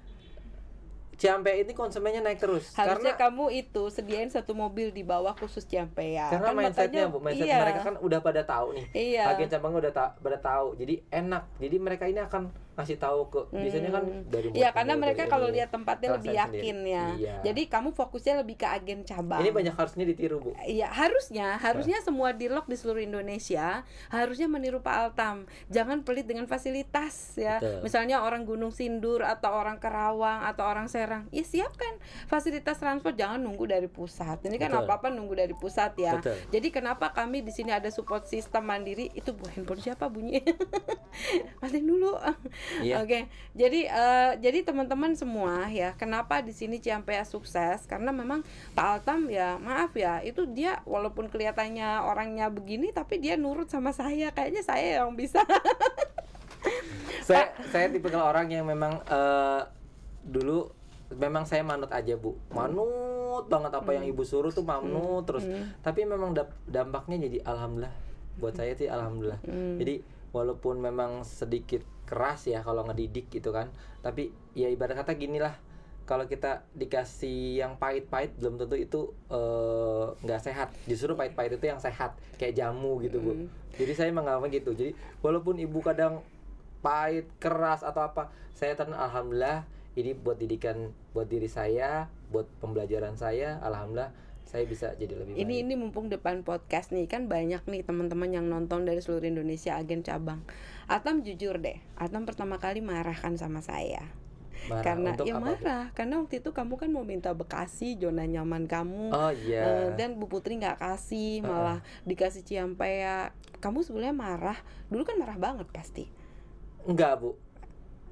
Ciampea ini konsumennya naik terus. Harusnya karena kamu itu sediain 1 mobil di bawah khusus Ciampea. Karena kan mindsetnya Bu, mindset mereka kan udah pada tahu nih. Iya. Agen cabangnya pada tahu. Jadi enak. Jadi mereka ini akan ngasih tahu ke biasanya kan dari Iya, karena mereka kalau lihat tempatnya lebih yakin sendiri. ya. Iya. Jadi kamu fokusnya lebih ke agen cabang. Ini banyak harusnya ditiru Bu. Iya, harusnya semua Dirlok di seluruh Indonesia harusnya meniru Pak Altam. Jangan pelit dengan fasilitas ya. Betul. Misalnya orang Gunung Sindur atau orang Karawang atau orang Serang, ya siapkan fasilitas transport, jangan nunggu dari pusat. Ini kan Betul. apa-apa nunggu dari pusat ya. Betul. Jadi kenapa kami di sini ada support system mandiri? Itu handphone siapa bunyi? Matiin dulu. Iya. Oke. Jadi teman-teman semua ya, kenapa di sini Ciampea sukses? Karena memang Pak Altam ya, maaf ya, itu dia walaupun kelihatannya orangnya begini tapi dia nurut sama saya. Kayaknya saya yang bisa. saya tipikal orang yang memang dulu memang saya manut aja Bu, manut banget apa yang ibu suruh tuh manut terus. Tapi memang dampaknya jadi alhamdulillah buat saya sih alhamdulillah. Jadi walaupun memang sedikit keras ya kalau ngedidik gitu kan, tapi ya ibarat kata gini lah, kalau kita dikasih yang pahit-pahit belum tentu itu nggak sehat. Justru pahit-pahit itu yang sehat, kayak jamu gitu Bu. Jadi saya menganggap gitu. Jadi walaupun ibu kadang pahit, keras atau apa, saya tenang alhamdulillah ini buat didikan buat diri saya, buat pembelajaran saya, alhamdulillah saya bisa jadi lebih baik. Ini mumpung depan podcast nih, kan banyak nih teman-teman yang nonton dari seluruh Indonesia agen cabang. Atam jujur deh, Atam pertama kali marah kan sama saya. Marah Karena untuk ya apa, marah, karena waktu itu kamu kan mau minta Bekasi, zona nyaman kamu. Oh iya. Dan Bu Putri nggak kasih, malah dikasih Ciampea. Kamu sebenarnya marah, dulu kan marah banget pasti. Enggak Bu,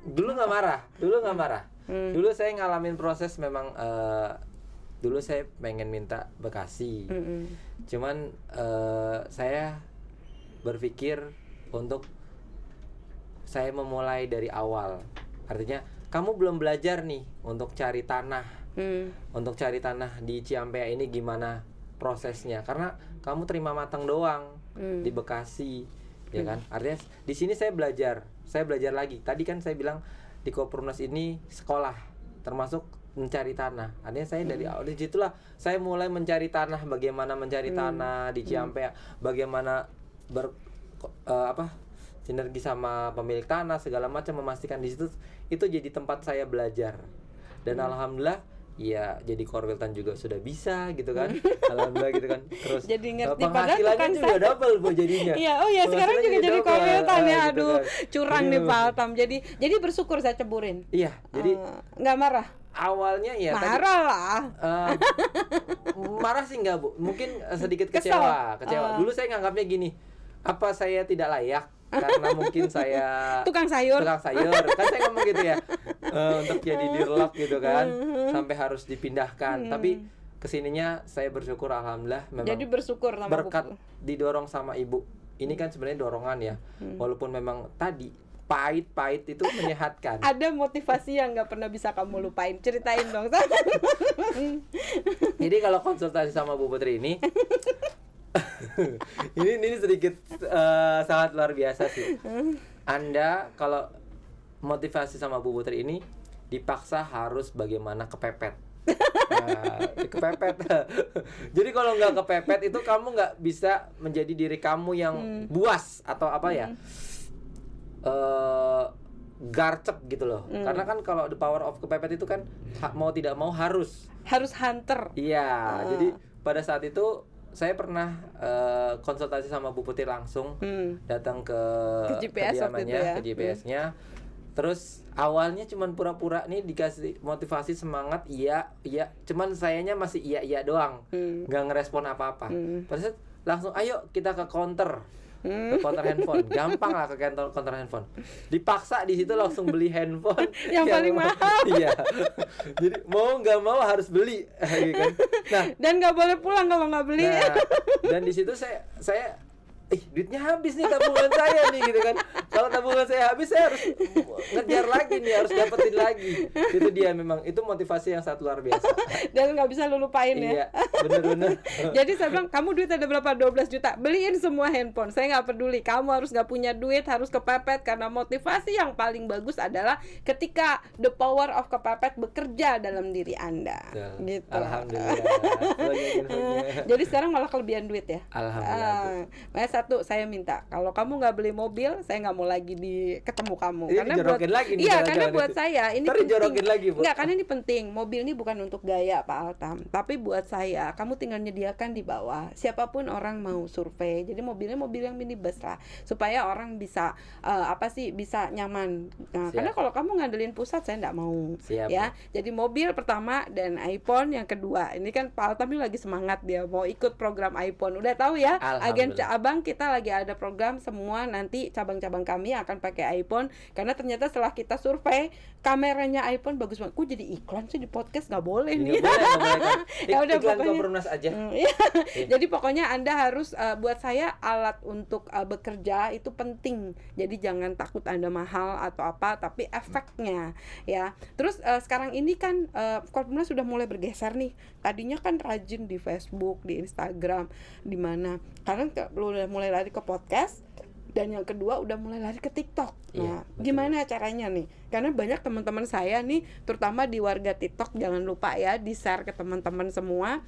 dulu nggak marah. Dulu saya ngalamin proses memang dulu saya pengen minta Bekasi. Cuman saya berpikir untuk saya memulai dari awal. Artinya kamu belum belajar nih untuk cari tanah. Untuk cari tanah di Ciampea ini gimana prosesnya? Karena kamu terima matang doang di Bekasi, ya kan? Artinya di sini saya belajar lagi. Tadi kan saya bilang di Kopurnus ini sekolah, termasuk mencari tanah. Artinya saya dari awal di situlah saya mulai mencari tanah, bagaimana mencari tanah di Ciampea, bagaimana sinergi sama pemilik tanah segala macam, memastikan di situ itu jadi tempat saya belajar. Dan alhamdulillah ya jadi korwiltan juga sudah bisa gitu kan. Alhamdulillah gitu kan. Terus jadi ngerti penghasilannya juga double Bu jadinya. Iya, oh ya sekarang juga jadi korwiltan ya. Aduh, gitu kan. curang nih Pak Altam. Jadi bersyukur saya ceburin. Iya, jadi nggak marah. awalnya ya marah lah. Marah sih enggak, Bu. Mungkin sedikit Kesel. kecewa. Dulu saya nganggapnya gini, apa saya tidak layak karena mungkin saya Tukang sayur. kan saya ngomong gitu ya, untuk jadi dirlok gitu kan, sampai harus dipindahkan. Tapi kesininya saya bersyukur, alhamdulillah, memang Jadi bersyukur sama berkat didorong sama ibu. Ini kan sebenarnya dorongan ya, walaupun memang tadi pahit itu menyehatkan. Ada motivasi yang nggak pernah bisa kamu lupain, ceritain dong. Jadi kalau konsultasi sama Bu Putri ini ini sedikit sangat luar biasa sih. Anda kalau motivasi sama Bu Putri ini dipaksa harus bagaimana kepepet. Kepepet. Jadi kalau nggak kepepet itu kamu nggak bisa menjadi diri kamu yang buas atau apa ya, garcep gitu loh. Karena kan kalau the power of kepepet itu kan mau tidak mau harus hunter. Iya. Jadi pada saat itu saya pernah konsultasi sama Bu Putri langsung, datang ke GPS waktu itu ya. ke GPS-nya. Terus awalnya cuman pura-pura nih dikasih motivasi semangat, iya, cuman sayanya masih iya doang, nggak ngerespon apa-apa. Terus langsung ayo kita ke counter, ke counter handphone, gampang lah ke counter handphone. Dipaksa di situ langsung beli handphone yang paling mahal. Iya. Jadi mau nggak mau harus beli, gitu kan. Nah, dan nggak boleh pulang kalau nggak beli. Nah, dan di situ saya duitnya habis nih tabungan saya nih gitu kan. Kalau tabungan saya habis, saya harus ngejar lagi nih, harus dapetin lagi. Itu dia, memang itu motivasi yang sangat luar biasa. Dan nggak bisa lu lupain ya. Iya, bener. Jadi saya bilang, kamu duit ada berapa? 12 juta. Beliin semua handphone. Saya nggak peduli. Kamu harus nggak punya duit, harus kepepet. Karena motivasi yang paling bagus adalah ketika the power of kepepet bekerja dalam diri Anda. Gitu. Alhamdulillah. Jadi sekarang malah kelebihan duit ya. Alhamdulillah. Satu, saya minta kalau kamu nggak beli mobil, saya nggak mau lagi ketemu kamu. Ini Karena dijorokin buat, lagi nih, iya, jangan karena buat itu. saya ini Ntar dijorokin lagi, Bu. Nggak, karena ini penting. Mobil ini bukan untuk gaya, Pak Altam. Tapi buat saya, kamu tinggal nyediakan di bawah. Siapapun orang mau survei. Jadi mobilnya mobil yang minibus lah, supaya orang bisa bisa nyaman. Nah, karena kalau kamu ngandelin pusat, saya nggak mau. Siap, ya. Jadi mobil pertama dan iPhone yang kedua. Ini kan Pak Altam ini lagi semangat, dia mau ikut program iPhone. Udah tahu ya, agen cabang kita lagi ada program, semua nanti cabang-cabang kami akan pakai iPhone, karena ternyata setelah kita survei kameranya iPhone bagus banget. Kok jadi iklan sih di podcast? Nggak boleh nih. Nggak boleh kan. Ya udah, Iklan pokoknya Kopernus aja. Iya. Jadi pokoknya Anda harus, buat saya alat untuk bekerja itu penting. Jadi jangan takut Anda mahal atau apa, tapi efeknya ya. Terus sekarang ini kan Kopernus sudah mulai bergeser nih. Tadinya kan rajin di Facebook, di Instagram, di mana. Sekarang udah mulai lari ke podcast, dan yang kedua udah mulai lari ke TikTok. Nah, gimana caranya nih? Karena banyak teman-teman saya nih, terutama di warga TikTok, jangan lupa ya di-share ke teman-teman semua.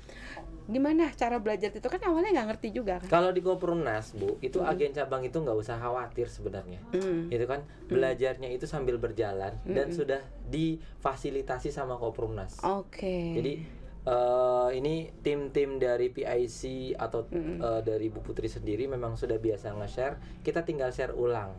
Gimana cara belajar TikTok? Kan awalnya nggak ngerti juga kan. Kalau di Kopernus, Bu, itu agen cabang itu nggak usah khawatir sebenarnya. Itu kan belajarnya itu sambil berjalan dan sudah difasilitasi sama Kopernus. Oke. Jadi ini tim-tim dari PIC atau dari Bu Putri sendiri memang sudah biasa nge-share. Kita tinggal share ulang.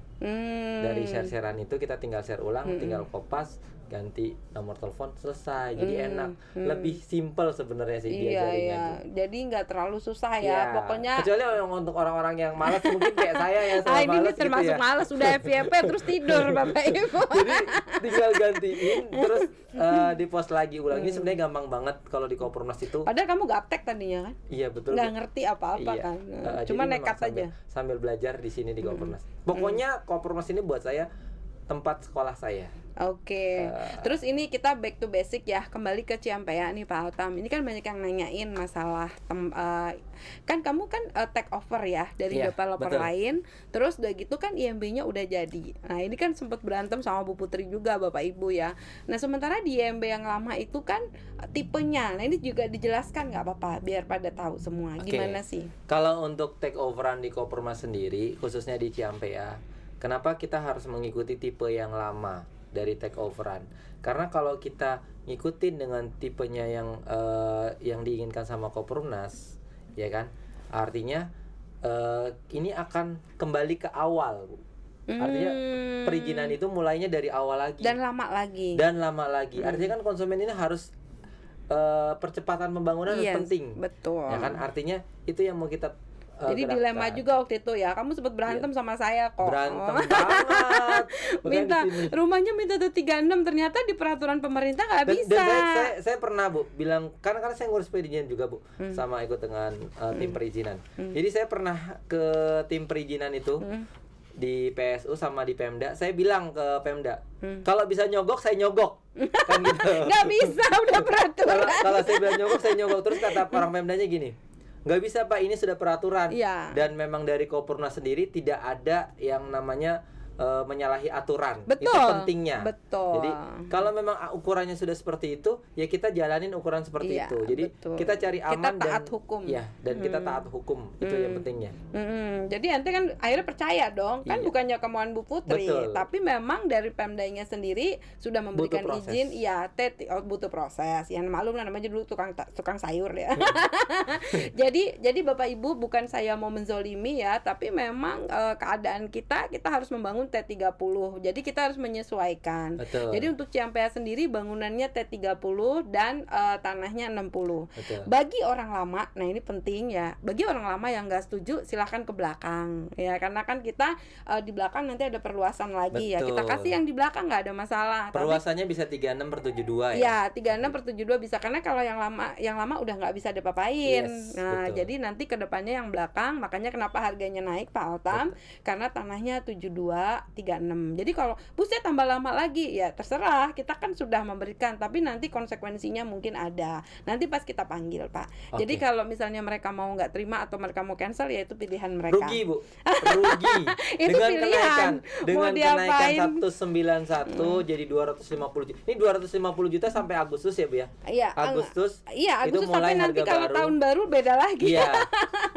Dari share-sharean itu kita tinggal share ulang, tinggal kopas, ganti nomor telepon, selesai. Jadi enak, lebih simple sebenarnya sih diajarinnya. Iya. Jadi nggak terlalu susah ya. Pokoknya kecuali untuk orang-orang yang malas, mungkin kayak saya yang selalu ini malas termasuk gitu ya. malas, udah FYP terus tidur Bapak Ibu. Jadi tinggal gantiin terus di post lagi ulang. Ini sebenarnya gampang banget kalau di Kopernus itu. Padahal kamu gaptek tadinya kan? Iya betul. Nggak ngerti apa-apa kan. Cuma nekat aja. Sambil belajar di sini di Kopernus. Pokoknya Kopernus ini buat saya tempat sekolah saya. Oke. Terus ini kita back to basic ya, kembali ke Ciampea nih Pak Altam. Ini kan banyak yang nanyain masalah kan kamu kan take over ya dari developer lain. Terus udah gitu kan IMB-nya udah jadi. Nah, ini kan sempat berantem sama Bu Putri juga Bapak Ibu ya. Nah, sementara di IMB yang lama itu kan tipenya. Nah, ini juga dijelaskan nggak apa-apa biar pada tahu semua. Gimana sih? Kalau untuk take overan di Kopernus sendiri, khususnya di Ciampea, kenapa kita harus mengikuti tipe yang lama dari take overan? Karena kalau kita ngikutin dengan tipenya yang diinginkan sama Kopernus, ya kan, artinya ini akan kembali ke awal, Bu. Artinya perizinan itu mulainya dari awal lagi dan lama lagi. Artinya kan konsumen ini harus percepatan pembangunan Yes, penting. betul. Ya kan, artinya itu yang mau kita Jadi gerakkan. dilema juga waktu itu ya. Kamu sempat berantem sama saya kok. Berantem banget. Minta Makanya di sini. rumahnya minta tuh 36, ternyata di peraturan pemerintah nggak bisa. Dan saya pernah Bu bilang, karena saya ngurus perizinan juga Bu, sama ikut dengan tim perizinan. Jadi saya pernah ke tim perizinan itu di PSU sama di Pemda. Saya bilang ke Pemda, kalau bisa nyogok saya nyogok, kan gitu. Nggak bisa, udah peraturan. Kalau saya bilang nyogok saya nyogok. Terus kata orang Pemdanya gini, nggak bisa Pak, ini sudah peraturan. Iya. Dan memang dari Kopurnas sendiri tidak ada yang namanya menyalahi aturan. Betul. Itu pentingnya. Betul. Jadi kalau memang ukurannya sudah seperti itu, ya kita jalanin ukuran seperti Iya, itu. Jadi betul. kita cari aman Kita taat dan hukum. Ya, dan kita taat hukum. Itu yang pentingnya. Jadi ente kan akhirnya percaya dong, kan Iya. bukannya kemauan Bu Putri, Betul. tapi memang dari Pemdanya sendiri sudah memberikan Butuh proses. izin, ya butuh proses. Yang maklum lah, namanya dulu tukang sayur ya. jadi Bapak Ibu, bukan saya mau menzolimi ya, tapi memang keadaan kita harus membangun T30. Jadi kita harus menyesuaikan. Betul. Jadi untuk Ciampea sendiri bangunannya T30 dan tanahnya 60. Betul. Bagi orang lama, nah ini penting ya. Bagi orang lama yang nggak setuju, silahkan ke belakang ya, karena kan kita di belakang nanti ada perluasan lagi. Ya. Kita Betul. kasih yang di belakang, nggak ada masalah. Perluasannya bisa 36/72 Ya, ya. 36/72 bisa, karena kalau yang lama udah nggak bisa diapa-apain. Yes, Nah, betul. jadi nanti kedepannya yang belakang, makanya kenapa harganya naik Pak Altam, karena tanahnya 72/36. Jadi kalau buset tambah lama lagi, ya terserah, kita kan sudah memberikan, tapi nanti konsekuensinya mungkin ada. Nanti pas kita panggil Pak. Oke. Jadi kalau misalnya mereka mau nggak terima atau mereka mau cancel, ya itu pilihan mereka. Rugi Bu, rugi. Itu pilihan. Mau kenaikan diapain? 191 jadi 250 juta. Ini 250 juta sampai Agustus ya Bu ya? Iya, Agustus. Iya, itu Agustus mulai sampai nanti harga kalau baru. tahun baru beda lagi. Iya.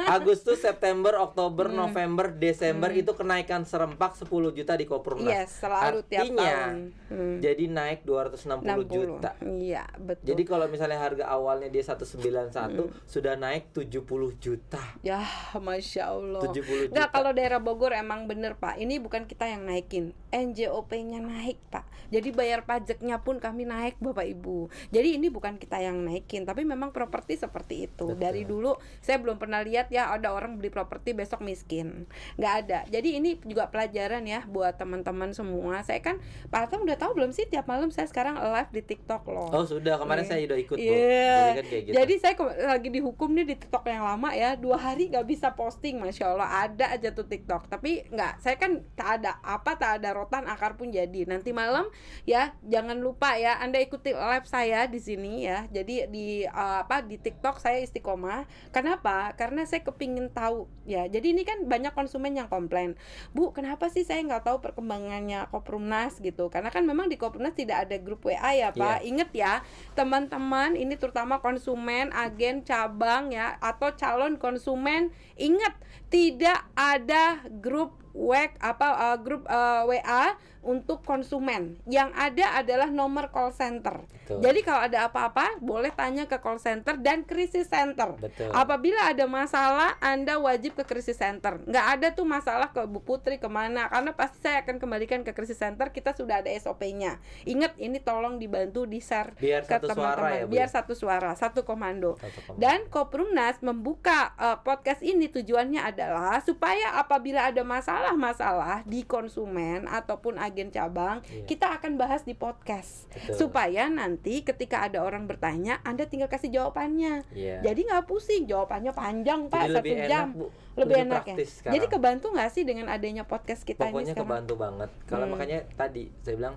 Agustus, September, Oktober, November, Desember itu kenaikan serempak 10 juta di Kopurnas. Yes, selalu tiap tahun. Jadi naik 260 juta. Iya, betul. Jadi kalau misalnya harga awalnya dia 191 sudah naik 70 juta. Ya, Masya Allah. 70 Nggak, juta. kalau daerah Bogor emang bener Pak, ini bukan kita yang naikin, NJOP-nya naik Pak. Jadi bayar pajaknya pun kami naik Bapak Ibu. Jadi ini bukan kita yang naikin, tapi memang properti seperti itu. Betul. Dari dulu saya belum pernah lihat ya ada orang beli properti besok miskin. Nggak ada. Jadi ini juga pelajaran ya buat teman-teman semua. Saya kan, Pak Atam udah tahu belum sih, tiap malam saya sekarang live di TikTok loh. Oh sudah, kemarin saya udah ikut Bu. Iya. Jadi kan kayak gitu. Jadi saya lagi dihukum nih di TikTok yang lama ya, 2 hari nggak bisa posting, Masya Allah, ada aja tuh TikTok. Tapi nggak, saya kan tak ada rotan akar pun jadi. Nanti malam ya, jangan lupa ya, Anda ikuti live saya di sini ya. Jadi di TikTok saya istiqomah. Kenapa? Karena saya kepingin tahu ya. Jadi ini kan banyak konsumen yang komplain, Bu, kenapa sih saya nggak tahu perkembangannya Kopurnas gitu? Karena kan memang di Kopurnas tidak ada grup WA ya Pak. Ingat ya teman-teman, ini terutama konsumen, agen, cabang ya, atau calon konsumen, ingat tidak ada grup WA untuk konsumen. Yang ada adalah nomor call center. Betul. Jadi kalau ada apa-apa boleh tanya ke call center dan krisis center. Betul. Apabila ada masalah, Anda wajib ke krisis center. Nggak ada tuh masalah ke Bu Putri kemana, karena pasti saya akan kembalikan ke krisis center. Kita sudah ada SOP-nya. Ingat, ini tolong dibantu di-share Biar ke satu suara teman-teman. ya, Bu, Biar ya? satu suara, satu komando. Satu komando. Dan Kopurnas membuka podcast ini tujuannya adalah supaya apabila ada masalah-masalah di konsumen ataupun agen cabang, kita akan bahas di podcast. Betul. Supaya nanti ketika ada orang bertanya, Anda tinggal kasih jawabannya. Iya. Jadi nggak pusing, jawabannya panjang Pak, Jadi 1 lebih jam. enak, Bu. Lebih enak ya. praktis sekarang. Jadi kebantu nggak sih dengan adanya podcast kita ini Pokoknya sekarang? kebantu banget. Kalau makanya tadi saya bilang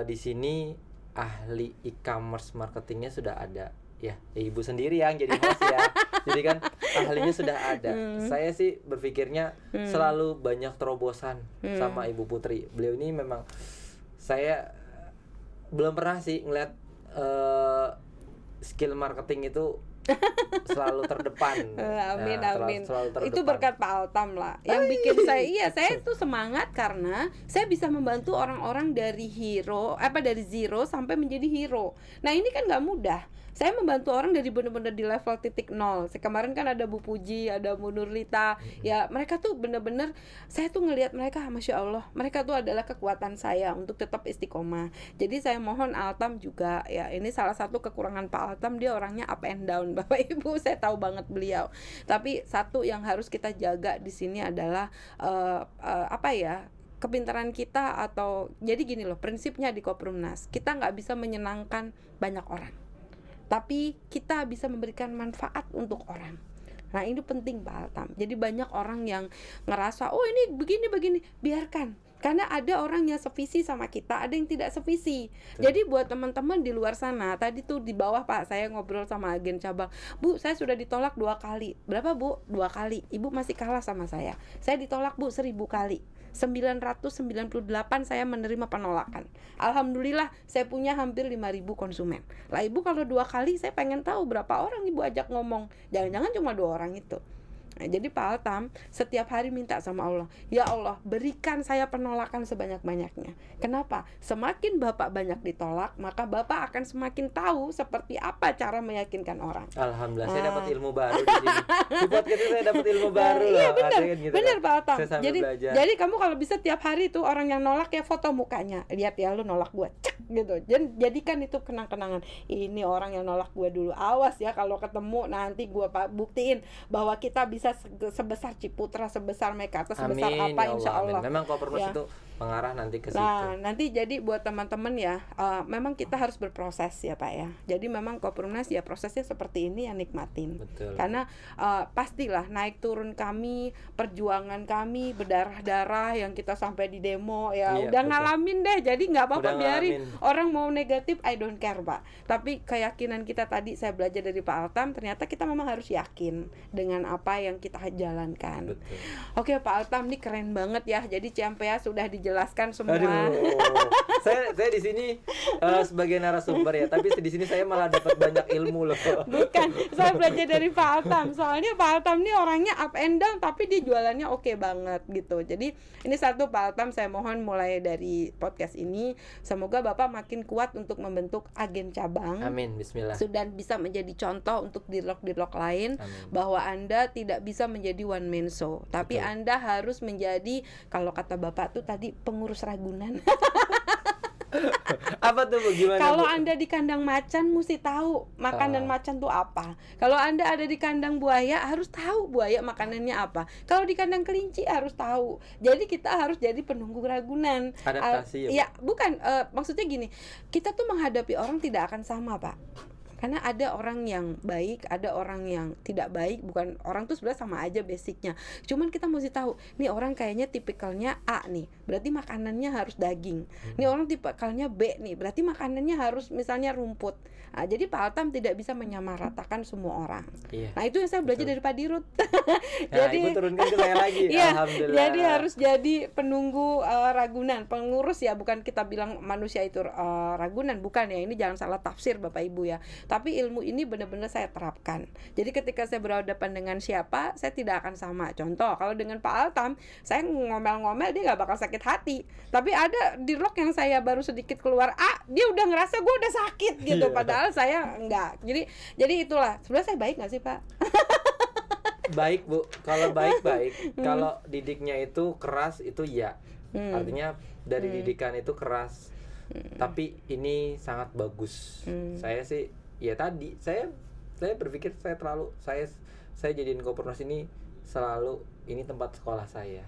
di sini ahli e-commerce marketingnya sudah ada. Ya, ibu sendiri yang jadi host ya. Jadi kan ahlinya sudah ada. Saya sih berpikirnya selalu banyak terobosan sama Ibu Putri. Beliau ini memang, saya belum pernah sih ngeliat skill marketing itu selalu terdepan. Amin, Nah, amin. selalu terdepan. Itu berkat Pak Altam lah. Yang bikin saya itu semangat karena saya bisa membantu orang-orang dari zero sampai menjadi hero. Nah, ini kan nggak mudah. Saya membantu orang dari benar-benar di level titik nol. Kemarin kan ada Bu Puji, ada Bu Nurlita, ya mereka tuh benar-benar, saya tuh ngelihat mereka, Masya Allah, mereka tuh adalah kekuatan saya untuk tetap istiqomah. Jadi saya mohon Altam juga, ya ini salah satu kekurangan Pak Altam, dia orangnya up and down Bapak Ibu, saya tahu banget beliau. Tapi satu yang harus kita jaga di sini adalah kepintaran kita, atau jadi gini loh, prinsipnya di Koprumnas, kita nggak bisa menyenangkan banyak orang, tapi kita bisa memberikan manfaat untuk orang. Nah ini penting Pak Altam. Jadi banyak orang yang ngerasa, oh ini begini, biarkan. Karena ada orang yang sevisi sama kita, ada yang tidak sevisi. Jadi buat teman-teman di luar sana, tadi tuh di bawah Pak, saya ngobrol sama agen cabang, Bu, saya sudah ditolak 2 kali. Berapa Bu? 2 kali. Ibu masih kalah sama saya. Saya ditolak Bu 1000 kali. 998 saya menerima penolakan. Alhamdulillah saya punya hampir 5.000 konsumen. Lah Ibu kalau 2 kali, saya pengen tahu berapa orang Ibu ajak ngomong. Jangan-jangan cuma 2 orang itu. Nah, jadi Pak Altam setiap hari minta sama Allah, ya Allah berikan saya penolakan sebanyak-banyaknya. Kenapa? Semakin Bapak banyak ditolak, maka Bapak akan semakin tahu seperti apa cara meyakinkan orang. Alhamdulillah, saya dapat ilmu baru di sini. Di podcast saya dapat ilmu baru. Iya benar, gitu benar kan? Pak Altam. Jadi kamu kalau bisa tiap hari tuh orang yang nolak ya foto mukanya, lihat ya lu nolak gue, cek gitu. Jadikan itu kenang-kenangan. Ini orang yang nolak gue dulu. Awas ya kalau ketemu nanti gue buktiin bahwa kita bisa sebesar Ciputra, sebesar Mekarta, sebesar amin, apa, insya Allah. Memang Koprumnas ya. itu mengarah nanti ke situ. Nah, nanti jadi buat teman-teman ya, memang kita harus berproses ya Pak ya. Jadi memang Koprumnas ya prosesnya seperti ini, ya nikmatin. Betul. Karena pastilah naik turun kami, perjuangan kami, berdarah-darah yang kita sampai di demo ya, iya, udah betul. ngalamin deh. Jadi nggak apa-apa, biarin orang mau negatif, I don't care Pak. Tapi keyakinan kita tadi saya belajar dari Pak Altam, ternyata kita memang harus yakin dengan apa yang kita jalankan. Betul. Oke Pak Altam, ini keren banget ya. Jadi CMPA sudah dijelaskan semua. Aduh, saya di sini sebagai narasumber ya, tapi di sini saya malah dapat banyak ilmu loh. Bukan, saya belajar dari Pak Altam. Soalnya Pak Altam ini orangnya up and down, tapi dia jualannya oke banget gitu. Jadi ini satu Pak Altam, saya mohon mulai dari podcast ini, semoga Bapak makin kuat untuk membentuk agen cabang. Amin, bismillah. Sudah bisa menjadi contoh untuk dirlok lain. Amin. Bahwa Anda tidak bisa menjadi one man show, tapi betul. Anda harus menjadi, kalau kata Bapak tuh tadi, pengurus Ragunan. Apa tuh Bu? Gimana? Kalau Bu? Anda di kandang macan mesti tahu makanan macan tuh apa. Kalau Anda ada di kandang buaya harus tahu buaya makanannya apa. Kalau di kandang kelinci harus tahu. Jadi kita harus jadi penunggu Ragunan. Adaptasi ya bukan, maksudnya gini, kita tuh menghadapi orang tidak akan sama Pak. Karena ada orang yang baik, ada orang yang tidak baik. Bukan, orang tuh sebenarnya sama aja basicnya. Cuman kita mesti tahu, nih orang kayaknya tipikalnya A nih, berarti makanannya harus daging. Nih orang tipikalnya B nih, berarti makanannya harus misalnya rumput. Nah, jadi Pak Altam tidak bisa menyamaratakan semua orang. Iya. Nah itu yang saya belajar dari Pak Dirut. Jadi Ibu turunkan ke saya lagi. Iya, Alhamdulillah. jadi harus jadi penunggu Ragunan, pengurus ya, bukan kita bilang manusia itu Ragunan, bukan ya. Ini jangan salah tafsir Bapak Ibu ya. Tapi ilmu ini benar-benar saya terapkan. Jadi ketika saya berhadapan dengan siapa, saya tidak akan sama. Contoh, kalau dengan Pak Altam, saya ngomel-ngomel, dia nggak bakal sakit hati. Tapi ada dirlok yang saya baru sedikit keluar dia udah ngerasa gue udah sakit gitu. Padahal saya enggak. Jadi itulah. Sebenarnya saya baik nggak sih Pak? Baik Bu. Kalau baik. Kalau didiknya itu keras itu ya. Artinya dari didikan itu keras. Tapi ini sangat bagus. Saya sih ya tadi saya berpikir saya jadiin Koprumnas ini selalu ini tempat sekolah saya.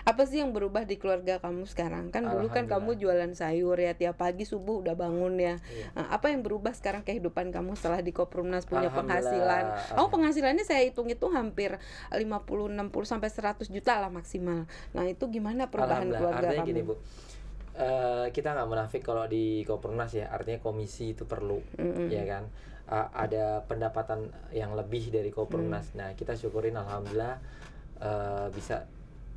Apa sih yang berubah di keluarga kamu sekarang? Kan dulu kan kamu jualan sayur ya, tiap pagi subuh udah bangun ya. Nah, apa yang berubah sekarang kehidupan kamu setelah di Koprumnas punya penghasilan? Penghasilannya saya hitung-hitung hampir 50, 60 sampai 100 juta lah maksimal. Nah, itu gimana perubahan keluarga artinya kamu? Gini Bu, kita nggak munafik kalau di Koprumnas ya, artinya komisi itu perlu, ya kan? Ada pendapatan yang lebih dari Koprumnas. Nah, kita syukurin alhamdulillah bisa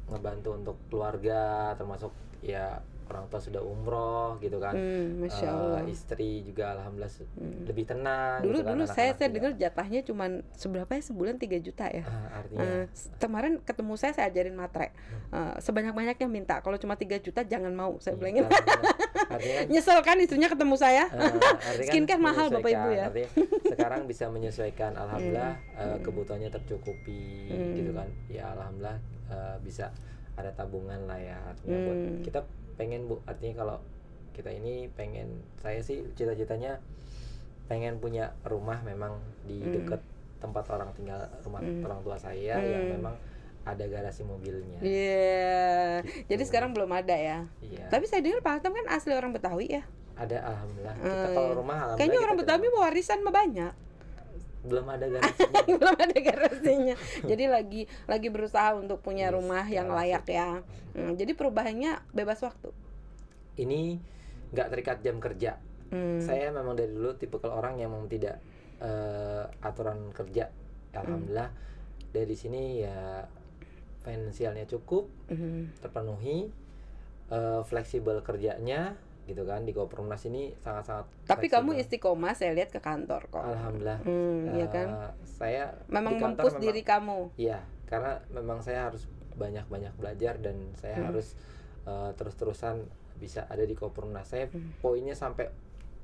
ngebantu untuk keluarga, termasuk ya orang tua sudah umroh gitu kan. Masya Allah. Istri juga alhamdulillah lebih tenang. Dulu gitu kan, saya dengar jatahnya cuman seberapa ya, sebulan 3 juta ya. Artinya kemarin ketemu saya ajarin matre. Sebanyak-banyaknya minta. Kalau cuma 3 juta jangan mau, saya bilang. Artinya kan, Nyesel kan istrinya ketemu saya? artinya Skincare mahal Bapak Ibu ya. Artinya sekarang bisa menyesuaikan, alhamdulillah kebutuhannya tercukupi gitu kan. Ya alhamdulillah bisa ada tabungan lah ya. Artinya buat kita pengen Bu, artinya kalau kita ini pengen, saya sih cita-citanya pengen punya rumah memang di dekat tempat orang tinggal, rumah orang tua saya yang memang ada garasi mobilnya. Iya. Gitu. Jadi sekarang belum ada ya. Iya. Tapi saya dengar Pak Atam kan asli orang Betawi ya. Ada alhamdulillah. Kita kalau rumah alhamdulillah. Kayaknya kita orang Betawi mau warisan mah banyak. belum ada garasinya. Belum ada garasinya. Jadi lagi berusaha untuk punya rumah yang layak ya. Jadi perubahannya bebas waktu. Ini nggak terikat jam kerja. Saya memang dari dulu tipe orang yang memang tidak aturan kerja. Alhamdulillah dari sini ya finansialnya cukup, terpenuhi, fleksibel kerjanya gitu kan. Di Kopernas ini sangat-sangat Tapi fleksibel. kamu istiqomah saya lihat ke kantor kok. Alhamdulillah. Iya kan? Saya Memang di kantor mempus diri kamu. Iya, karena memang saya harus banyak-banyak belajar dan saya harus terus-terusan bisa ada di Kopernas. Saya poinnya sampai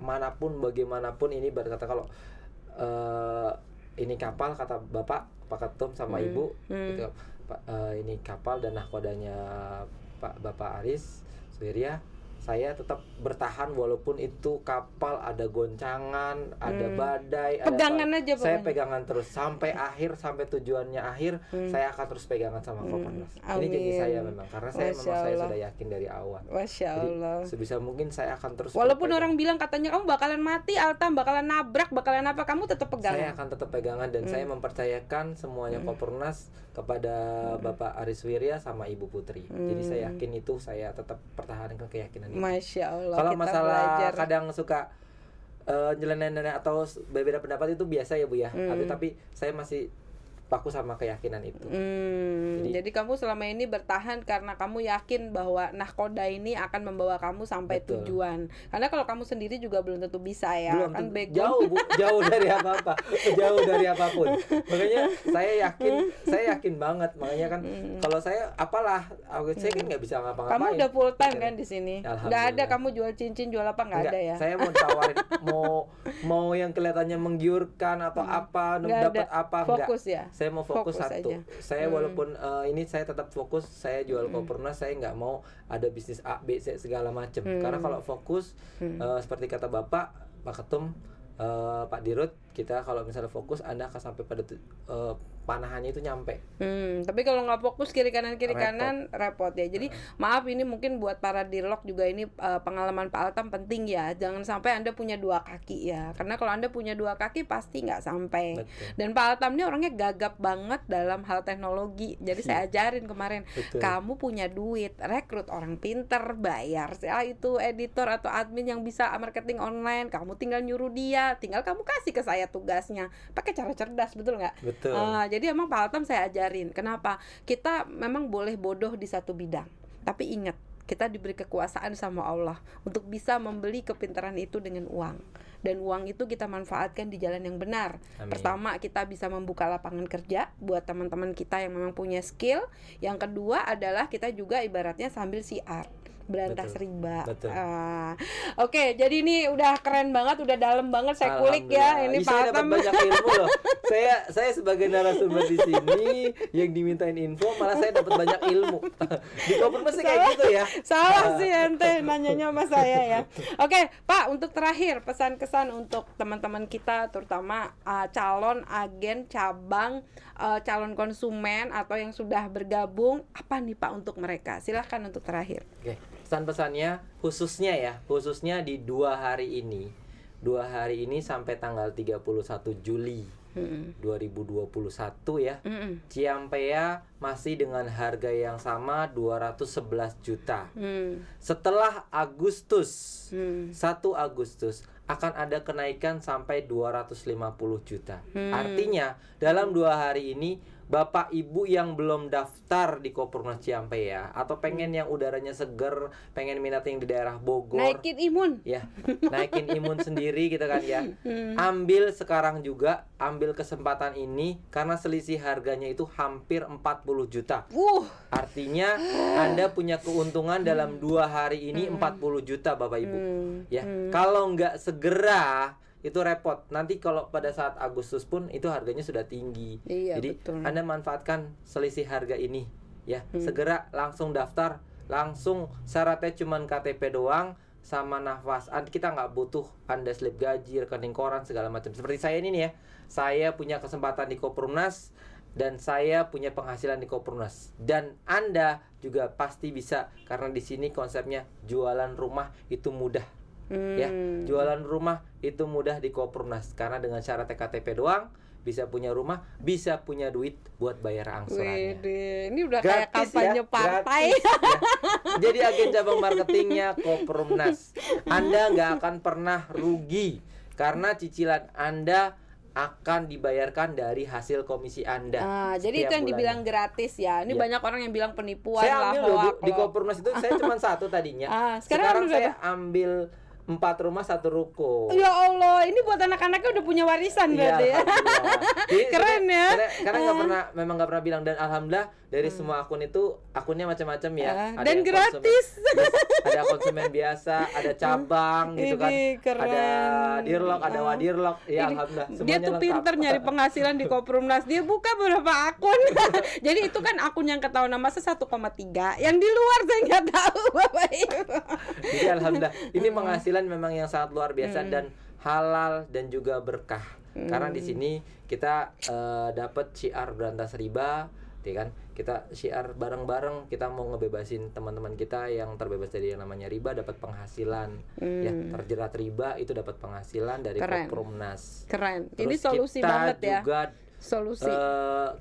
manapun, bagaimanapun ini berkata kalau ini kapal, kata Bapak Pak Ketum sama Ibu gitu, ini kapal dan nahkodanya Bapak Aris Suwirya, saya tetap bertahan walaupun itu kapal ada goncangan, ada badai, Pegangan aja saya pokoknya. pegangan terus sampai akhir, sampai tujuannya akhir, saya akan terus pegangan sama Kopernas. Ini janji Amin. saya memang, karena saya Masya memang saya Allah. sudah yakin dari awal. Masya Jadi Allah. sebisa mungkin saya akan terus Walaupun berpegang. orang bilang katanya kamu bakalan mati, Altam bakalan nabrak, bakalan apa, kamu tetap pegang. Saya akan tetap pegangan dan saya mempercayakan semuanya Kopernas kepada Bapak Aris Wirya sama Ibu Putri. Jadi saya yakin itu, saya tetap pertahankan keyakinan itu. Masya Allah. Kalau kita masalah belajar. kadang suka nyeleneh atau berbeda pendapat itu biasa ya Bu ya. Tapi saya masih paku sama keyakinan itu. Jadi kamu selama ini bertahan karena kamu yakin bahwa nahkoda ini akan membawa kamu sampai Betul. tujuan. Karena kalau kamu sendiri juga belum tentu bisa ya. Belum Kan tentu- background. jauh Bu, jauh dari apa-apa, jauh dari apapun. Makanya saya yakin banget. Makanya kan kalau saya saya kan nggak bisa ngapa-ngapain. Kamu udah full time Gitu. kan di sini. Alhamdulillah. Nggak ada kamu jual cincin, jual apa nggak ada ya? Saya mau tawarin mau yang kelihatannya menggiurkan atau apa, Nggak dapat ada. apa Fokus enggak. ya? Saya mau fokus Fokus satu. aja. Saya walaupun ini saya tetap fokus, saya jual Kopernas, saya nggak mau ada bisnis A, B, C segala macam. Karena kalau fokus seperti kata Bapak Ketum, Pak Dirut, kita kalau misalnya fokus Anda akan sampai pada panahannya itu nyampe. Tapi kalau nggak fokus kiri kanan repot ya. Jadi maaf, ini mungkin buat para dirlok juga ini pengalaman Pak Altam penting ya. Jangan sampai Anda punya dua kaki ya. Karena kalau Anda punya dua kaki pasti nggak sampai. Betul. Dan Pak Altam ini orangnya gagap banget dalam hal teknologi. Jadi saya ajarin kemarin, Betul. kamu punya duit, rekrut orang pinter, bayar itu editor atau admin yang bisa marketing online. Kamu tinggal nyuruh dia, tinggal kamu kasih ke saya tugasnya. Pakai cara cerdas, betul nggak? Betul. Jadi emang Pak Altam saya ajarin. Kenapa? Kita memang boleh bodoh di satu bidang. Tapi ingat, kita diberi kekuasaan sama Allah untuk bisa membeli kepintaran itu dengan uang. Dan uang itu kita manfaatkan di jalan yang benar. Amin. Pertama, kita bisa membuka lapangan kerja buat teman-teman kita yang memang punya skill. Yang kedua adalah kita juga ibaratnya sambil siar, berantas Betul. riba. Betul. Oke, jadi ini udah keren banget, udah dalam banget saya kulik ya. Ini Alhamdulillah. Saya Pak dapat Altam. banyak ilmu loh. Saya sebagai narasumber di sini yang dimintain info, malah saya dapat banyak ilmu. Di Kopernas sih kayak gitu ya. Salah sih ente nanyanya sama saya ya. Oke, Pak, untuk terakhir pesan-kesan untuk teman-teman kita, terutama calon agen cabang, calon konsumen atau yang sudah bergabung, apa nih Pak untuk mereka? Silahkan untuk terakhir. Oke, pesan-pesannya khususnya di 2 hari ini sampai tanggal 31 Juli 2021 ya. Ciampea masih dengan harga yang sama 211 juta. Setelah Agustus 1 Agustus akan ada kenaikan sampai 250 juta. Artinya dalam 2 hari ini Bapak Ibu yang belum daftar di Koppermas Ciampea ya, atau pengen yang udaranya seger, pengen minat yang di daerah Bogor, naikin imun ya, naikin imun sendiri gitu kan ya. Ambil sekarang juga, ambil kesempatan ini karena selisih harganya itu hampir 40 juta. Artinya Anda punya keuntungan dalam 2 hari ini 40 juta Bapak Ibu. Ya, kalau nggak segera itu repot. Nanti kalau pada saat Agustus pun itu harganya sudah tinggi. Iya, jadi betul. Anda manfaatkan selisih harga ini ya. Segera langsung daftar, langsung syaratnya cuman KTP doang sama nafas. Kita nggak butuh Anda slip gaji, rekening koran segala macam. Seperti saya ini nih ya. Saya punya kesempatan di Koppernas dan saya punya penghasilan di Koppernas. Dan Anda juga pasti bisa karena di sini konsepnya jualan rumah itu mudah. Ya, jualan rumah itu mudah di Koppernas karena dengan syarat KTP doang bisa punya rumah, bisa punya duit buat bayar angsurannya. Ini udah gratis, kayak kampanye ya, partai. gratis, ya. Jadi agen cabang marketingnya Koppernas. Anda nggak akan pernah rugi karena cicilan Anda akan dibayarkan dari hasil komisi Anda. Jadi itu yang bulannya. dibilang gratis ya. Ini banyak orang yang bilang penipuan Saya ambil hoak di Koppernas itu saya cuma 1 tadinya. Sekarang saya ambil 4 rumah 1 ruko. Ya Allah, ini buat anak-anaknya udah punya warisan berarti ya. Keren ya. Karena memang nggak pernah bilang, dan alhamdulillah dari semua akun itu akunnya macam-macam ya. Ada Dan gratis. Ada konsumen biasa, ada cabang gitu kan. Keren. Ada dirlok, ada wadirlok. Ya alhamdulillah Dia semuanya tuh lengkap. pinter nyari penghasilan di Koppernas. Dia buka beberapa akun. Jadi itu kan akun yang ketahuan nama 1,3. Yang di luar saya nggak tahu Bapak Ibu. Jadi alhamdulillah ini penghasilan memang yang sangat luar biasa dan halal dan juga berkah. Karena di sini kita dapat syiar berantas riba, ya kan? Kita syiar bareng-bareng, kita mau ngebebasin teman-teman kita yang terbebas dari yang namanya riba, dapat penghasilan. Ya, terjerat riba itu dapat penghasilan dari Koppernas. Keren. Terus Ini solusi kita banget ya. juga Solusi.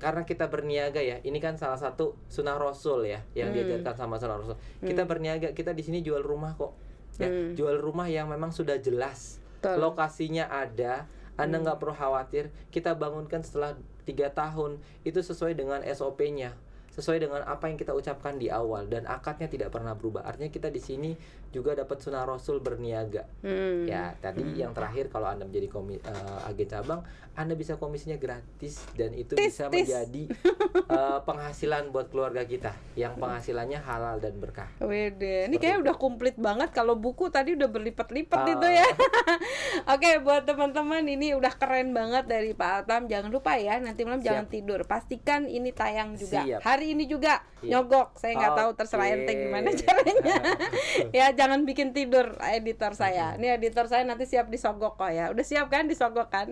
karena kita berniaga ya, ini kan salah satu sunnah Rasul ya yang diajarkan sama sunnah Rasul. Kita berniaga, kita di sini jual rumah kok. Ya, jual rumah yang memang sudah jelas. Lokasinya ada, Anda nggak perlu khawatir. Kita bangunkan setelah 3 tahun, itu sesuai dengan SOP-nya, sesuai dengan apa yang kita ucapkan di awal, dan akadnya tidak pernah berubah. Artinya kita di sini juga dapat sunnah Rasul berniaga. Ya, tadi yang terakhir, kalau Anda menjadi agen cabang, Anda bisa komisinya gratis, dan itu bisa menjadi penghasilan buat keluarga kita yang penghasilannya halal dan berkah. Wede, ini kayaknya udah komplit banget. Kalau buku tadi udah berlipat-lipat itu ya. Oke, buat teman-teman ini udah keren banget dari Pak Altam. Jangan lupa ya, nanti malam jangan tidur. Pastikan ini tayang juga. Hari ini juga nyogok. Saya nggak tahu, terserah ente gimana caranya. Ya, jangan bikin tidur editor saya. Ini editor saya nanti siap disogok kok ya. Udah siap kan disogok kan?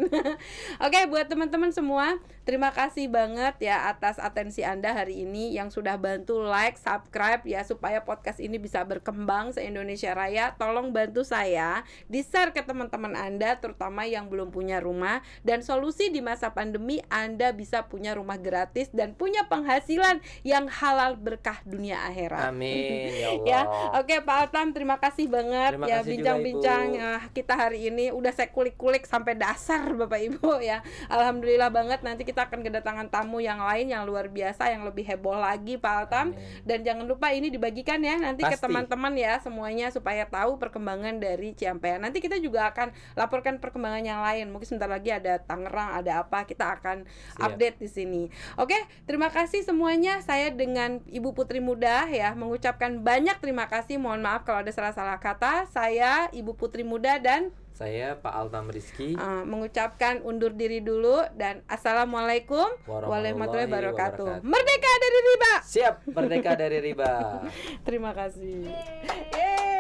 Oke, buat teman-teman semua, terima kasih banget ya atas atensi Anda hari ini yang sudah bantu like, subscribe ya supaya podcast ini bisa berkembang se-Indonesia Raya. Tolong bantu saya di-share ke teman-teman Anda, terutama yang belum punya rumah, dan solusi di masa pandemi Anda bisa punya rumah gratis dan punya penghasilan yang halal berkah dunia akhirat. Amin ya Allah. Ya, oke Pak Altam, terima kasih banget. Terima ya kasih bincang-bincang kita hari ini udah saya kulik-kulik sampai dasar Bapak Ibu ya. Alhamdulillah banget. Nanti kita akan kedatangan tamu yang lain yang luar biasa, yang lebih heboh lagi Pak Altam. Dan jangan lupa ini dibagikan ya nanti ke teman-teman ya semuanya, supaya tahu perkembangan dari Ciampea. Nanti kita juga akan laporkan perkembangan yang lain. Mungkin sebentar lagi ada Tangerang, ada apa, kita akan update di sini. Oke, terima kasih semuanya. Saya dengan Ibu Putri Muda ya mengucapkan banyak terima kasih. Mohon maaf kalau ada salah-salah kata. Saya Ibu Putri Muda dan saya Pak Altam Rizky mengucapkan undur diri dulu, dan assalamualaikum warahmatullahi wabarakatuh. Merdeka dari riba. Siap, merdeka dari riba. Terima kasih. Yeay.